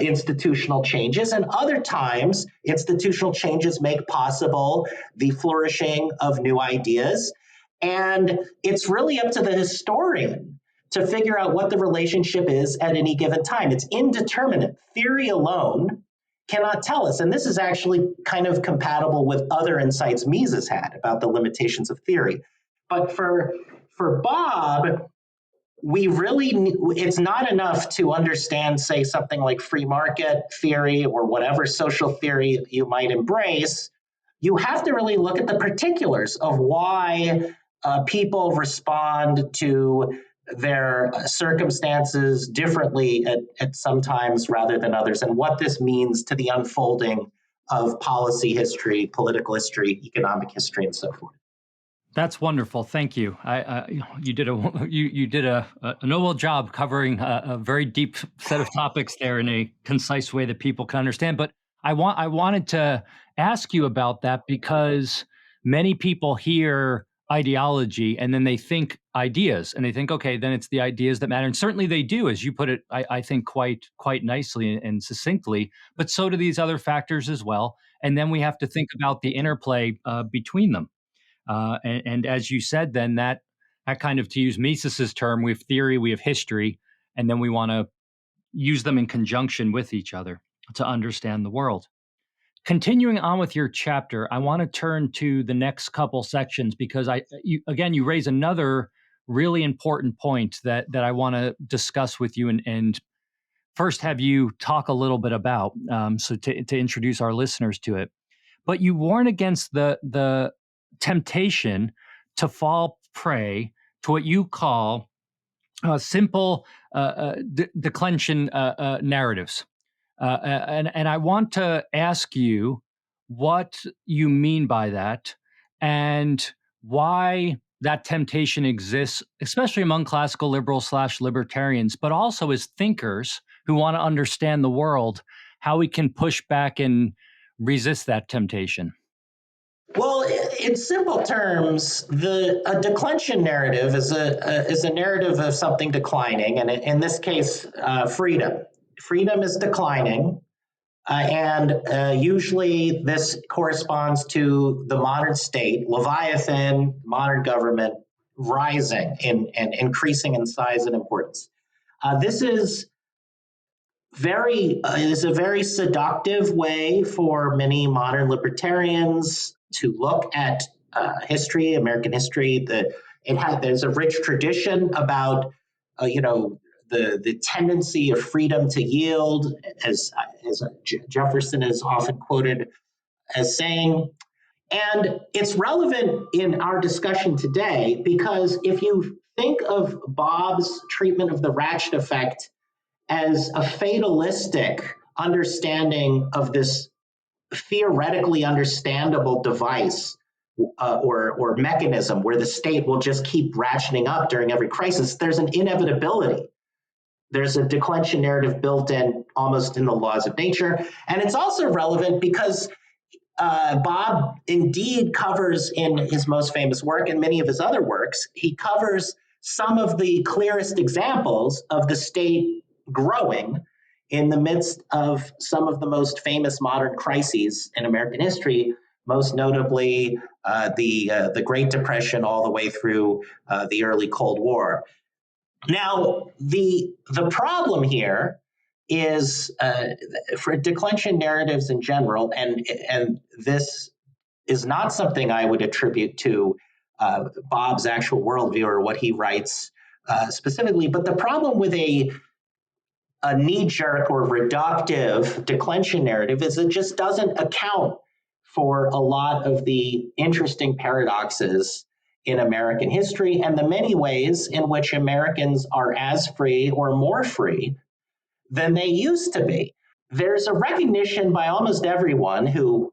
S5: institutional changes, and other times institutional changes make possible the flourishing of new ideas. And it's really up to the historian to figure out what the relationship is at any given time. It's indeterminate. Theory alone cannot tell us. And this is actually kind of compatible with other insights Mises had about the limitations of theory. But for Bob, it's not enough to understand, say, something like free market theory or whatever social theory you might embrace you have to really look at the particulars of why people respond to their circumstances differently at some times rather than others, and what this means to the unfolding of policy history, political history, economic history, and so forth.
S2: That's wonderful. Thank you. You did a noble job covering a very deep set of topics there in a concise way that people can understand. But I wanted to ask you about that because many people hear ideology and then they think ideas and they think, okay, then it's the ideas that matter. And certainly they do, as you put it, I think quite nicely and succinctly, but so do these other factors as well. And then we have to think about the interplay between them. And as you said, then that kind of, to use Mises's term, we have theory, we have history, and then we want to use them in conjunction with each other to understand the world. Continuing on with your chapter, I want to turn to the next couple sections because you raise another really important point that I want to discuss with you and first have you talk a little bit about, so to introduce our listeners to it. But you warn against the temptation to fall prey to what you call simple declension narratives. And I want to ask you what you mean by that and why that temptation exists, especially among classical liberals / libertarians, but also as thinkers who want to understand the world, how we can push back and resist that temptation.
S5: Well, in simple terms, a declension narrative is a narrative of something declining, and in this case, freedom. Freedom is declining, and usually this corresponds to the modern state, Leviathan, modern government, rising and increasing in size and importance. This is a very seductive way for many modern libertarians to look at history, American history. There's a rich tradition about the tendency of freedom to yield, as Jefferson is often quoted as saying. And it's relevant in our discussion today because if you think of Bob's treatment of the Ratchet Effect as a fatalistic understanding of this theoretically understandable device or mechanism where the state will just keep ratcheting up during every crisis, there's an inevitability. There's a declension narrative built in almost in the laws of nature. And it's also relevant because Bob indeed covers in his most famous work and many of his other works, he covers some of the clearest examples of the state growing in the midst of some of the most famous modern crises in American history, most notably the Great Depression all the way through the early Cold War. Now, the problem here is for declension narratives in general, and this is not something I would attribute to Bob's actual worldview or what he writes specifically, but the problem with a knee-jerk or reductive declension narrative is it just doesn't account for a lot of the interesting paradoxes in American history and the many ways in which Americans are as free or more free than they used to be. There's a recognition by almost everyone who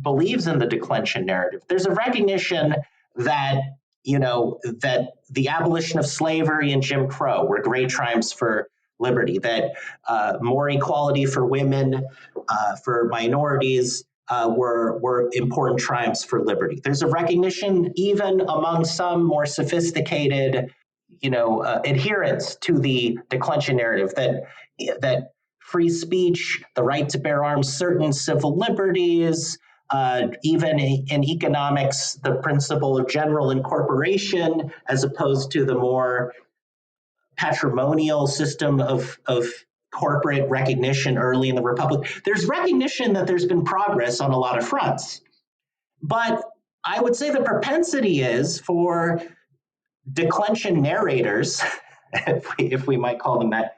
S5: believes in the declension narrative. There's a recognition that that the abolition of slavery and Jim Crow were great triumphs for liberty, that more equality for women, for minorities were important triumphs for liberty. There's a recognition even among some more sophisticated, adherents to the declension narrative that free speech, the right to bear arms, certain civil liberties, even in economics, the principle of general incorporation, as opposed to the more patrimonial system of corporate recognition early in the Republic. There's recognition that there's been progress on a lot of fronts. But I would say the propensity is for declension narrators, if we might call them that,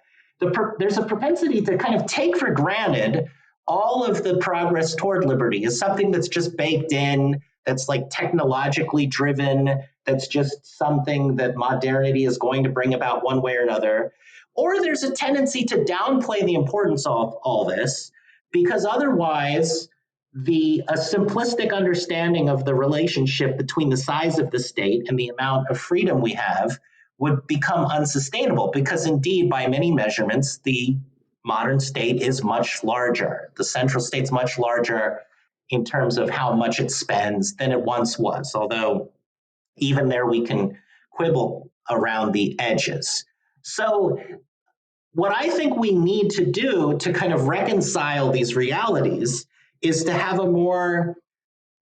S5: there's a propensity to kind of take for granted all of the progress toward liberty is something that's just baked in, that's like technologically driven, that's just something that modernity is going to bring about one way or another. Or there's a tendency to downplay the importance of all this, because otherwise a simplistic understanding of the relationship between the size of the state and the amount of freedom we have would become unsustainable, because indeed, by many measurements, the modern state is much larger. The central state's much larger in terms of how much it spends than it once was, although even there we can quibble around the edges. So what I think we need to do to kind of reconcile these realities is to have a more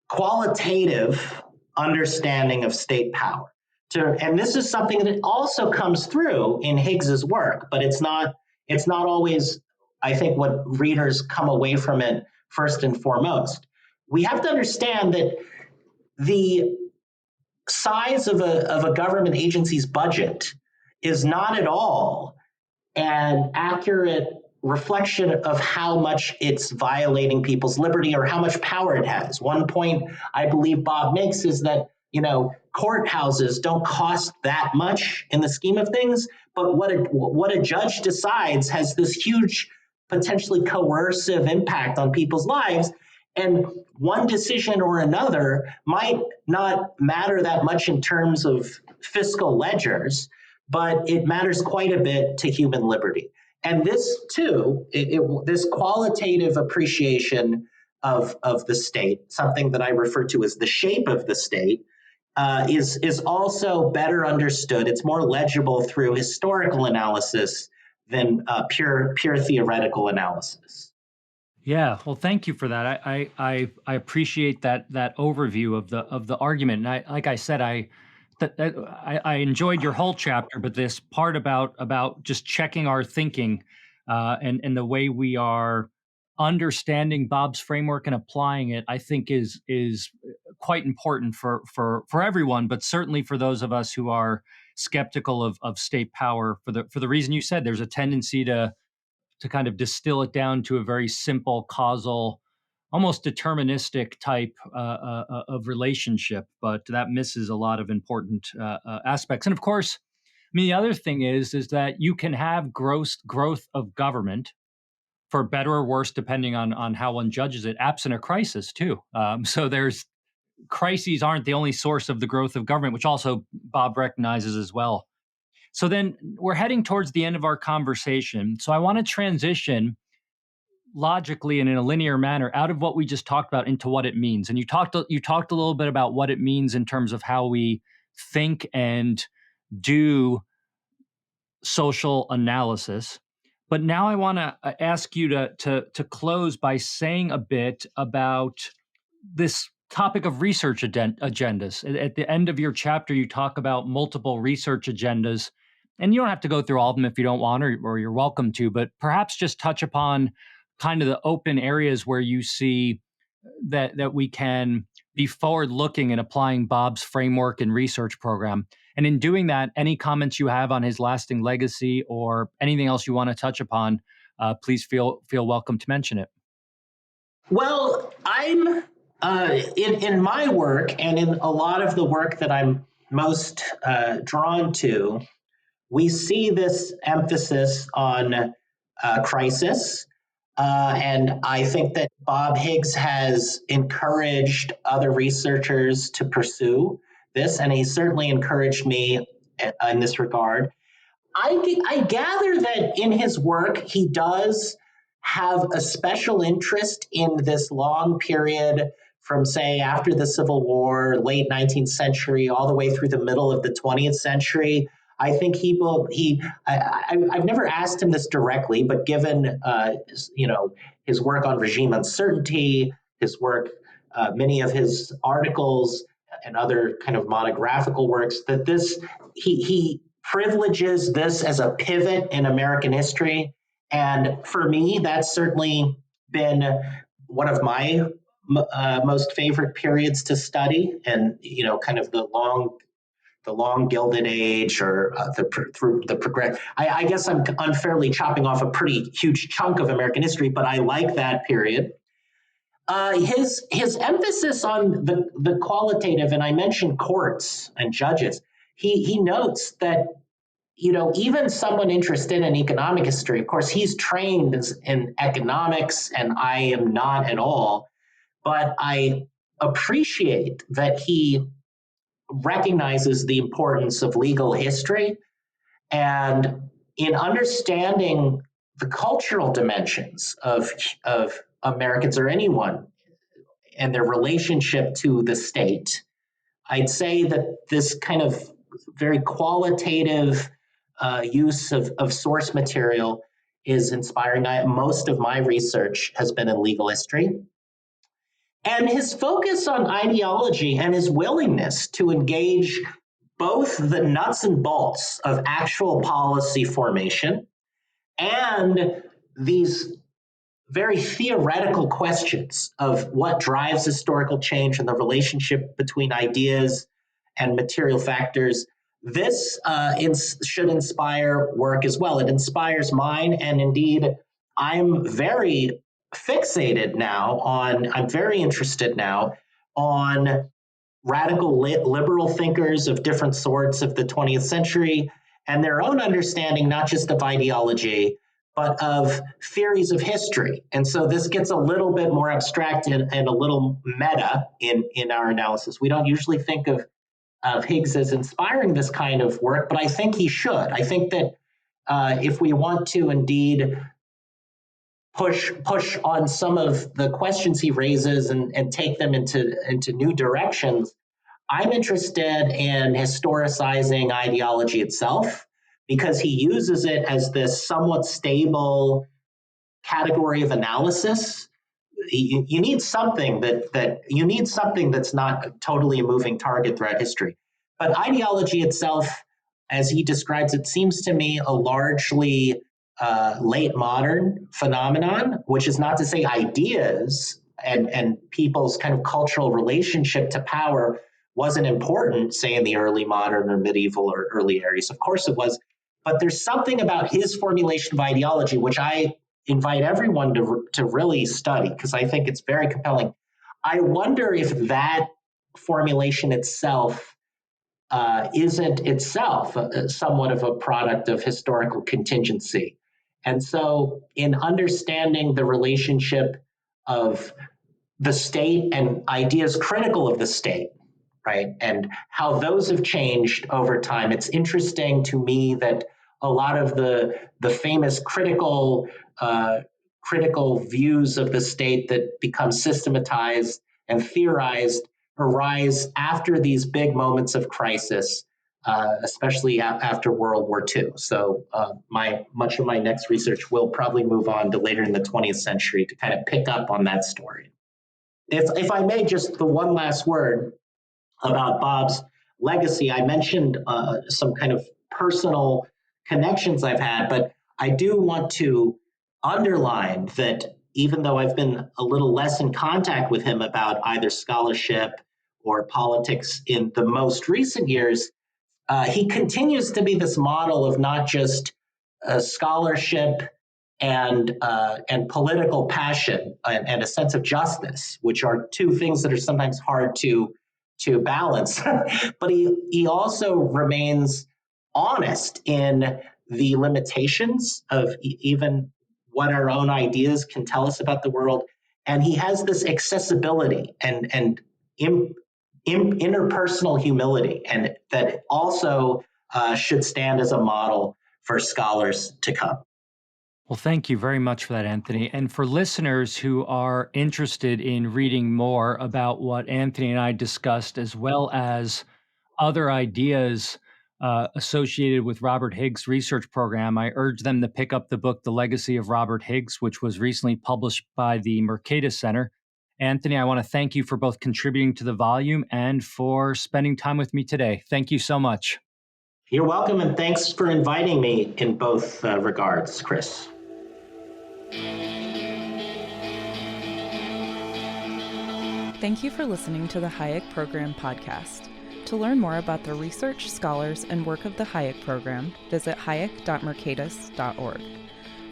S5: qualitative understanding of state power. And this is something that also comes through in Higgs's work, but it's not always, I think, what readers come away from it first and foremost. We have to understand that the size of a government agency's budget is not at all an accurate reflection of how much it's violating people's liberty or how much power it has. One point I believe Bob makes is that, courthouses don't cost that much in the scheme of things, but what a judge decides has this huge, potentially coercive impact on people's lives. And one decision or another might not matter that much in terms of fiscal ledgers, but it matters quite a bit to human liberty. And this, too, this qualitative appreciation of the state, something that I refer to as the shape of the state, is also better understood. It's more legible through historical analysis than pure theoretical analysis.
S2: Yeah, well, thank you for that. I appreciate that overview of the argument. And like I said, I enjoyed your whole chapter, but this part about just checking our thinking and the way we are understanding Bob's framework and applying it, I think is quite important for everyone, but certainly for those of us who are skeptical of state power. For the reason you said, there's a tendency to kind of distill it down to a very simple causal, almost deterministic type of relationship, but that misses a lot of important aspects. And of course, I mean, the other thing is that you can have growth of government, for better or worse, depending on how one judges it, absent a crisis too. So there's crises aren't the only source of the growth of government, which also Bob recognizes as well. So then we're heading towards the end of our conversation. So I want to transition logically and in a linear manner out of what we just talked about into what it means. And you talked a little bit about what it means in terms of how we think and do social analysis. But now I want to ask you to close by saying a bit about this topic of research agendas. At the end of your chapter, you talk about multiple research agendas, and you don't have to go through all of them if you don't want, or you're welcome to, but perhaps just touch upon kind of the open areas where you see that we can be forward-looking and applying Bob's framework and research program. And in doing that, any comments you have on his lasting legacy or anything else you want to touch upon, please feel welcome to mention it.
S5: Well, I'm in my work and in a lot of the work that I'm most drawn to, we see this emphasis on crisis. And I think that Bob Higgs has encouraged other researchers to pursue this, and he certainly encouraged me in this regard. I gather that in his work, he does have a special interest in this long period from, say, after the Civil War, late 19th century, all the way through the middle of the 20th century. I think I've never asked him this directly, but given his work on regime uncertainty, his work, many of his articles and other kind of monographical works, that he privileges this as a pivot in American history. And for me, that's certainly been one of my most favorite periods to study, and kind of the long long Gilded Age or through the progress. I guess I'm unfairly chopping off a pretty huge chunk of American history, but I like that period. His emphasis on the qualitative, and I mentioned courts and judges, he notes that, even someone interested in economic history, of course, he's trained in economics, and I am not at all, but I appreciate that he recognizes the importance of legal history and in understanding the cultural dimensions of Americans or anyone and their relationship to the state. I'd say that this kind of very qualitative use of source material is inspiring. Most of my research has been in legal history. And his focus on ideology and his willingness to engage both the nuts and bolts of actual policy formation and these very theoretical questions of what drives historical change and the relationship between ideas and material factors. This should inspire work as well. It inspires mine, and indeed, I'm very interested now on radical liberal thinkers of different sorts of the 20th century and their own understanding, not just of ideology, but of theories of history. And so this gets a little bit more abstract and a little meta in our analysis. We don't usually think of Higgs as inspiring this kind of work, but I think he should. I think that if we want to indeed push on some of the questions he raises and take them into new directions, I'm interested in historicizing ideology itself, because he uses it as this somewhat stable category of analysis. You need something that's not totally a moving target throughout history. But ideology itself, as he describes it, seems to me a largely late modern phenomenon, which is not to say ideas and people's kind of cultural relationship to power wasn't important, say in the early modern or medieval or early eras. Of course it was. But there's something about his formulation of ideology, which I invite everyone to really study, because I think it's very compelling. I wonder if that formulation itself isn't itself somewhat of a product of historical contingency. And so in understanding the relationship of the state and ideas critical of the state, right, and how those have changed over time, it's interesting to me that a lot of the famous critical views of the state that become systematized and theorized arise after these big moments of crisis, especially after World War II. So much of my next research will probably move on to later in the 20th century to kind of pick up on that story. If I may, just the one last word about Bob's legacy. I mentioned some kind of personal connections I've had, but I do want to underline that even though I've been a little less in contact with him about either scholarship or politics in the most recent years, he continues to be this model of not just scholarship and political passion and a sense of justice, which are two things that are sometimes hard to balance. But he also remains honest in the limitations of even what our own ideas can tell us about the world. And he has this accessibility and interpersonal humility, and that also should stand as a model for scholars to come.
S2: Well, thank you very much for that, Anthony. And for listeners who are interested in reading more about what Anthony and I discussed, as well as other ideas associated with Robert Higgs' research program, I urge them to pick up the book, The Legacy of Robert Higgs, which was recently published by the Mercatus Center. Anthony, I want to thank you for both contributing to the volume and for spending time with me today. Thank you so much.
S5: You're welcome, and thanks for inviting me in both regards, Chris.
S1: Thank you for listening to the Hayek Program podcast. To learn more about the research, scholars, and work of the Hayek program, visit hayek.mercatus.org.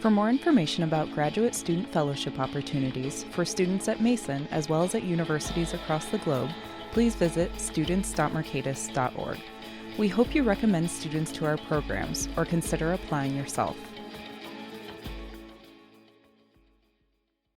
S1: For more information about graduate student fellowship opportunities for students at Mason as well as at universities across the globe, please visit students.mercatus.org. We hope you recommend students to our programs or consider applying yourself.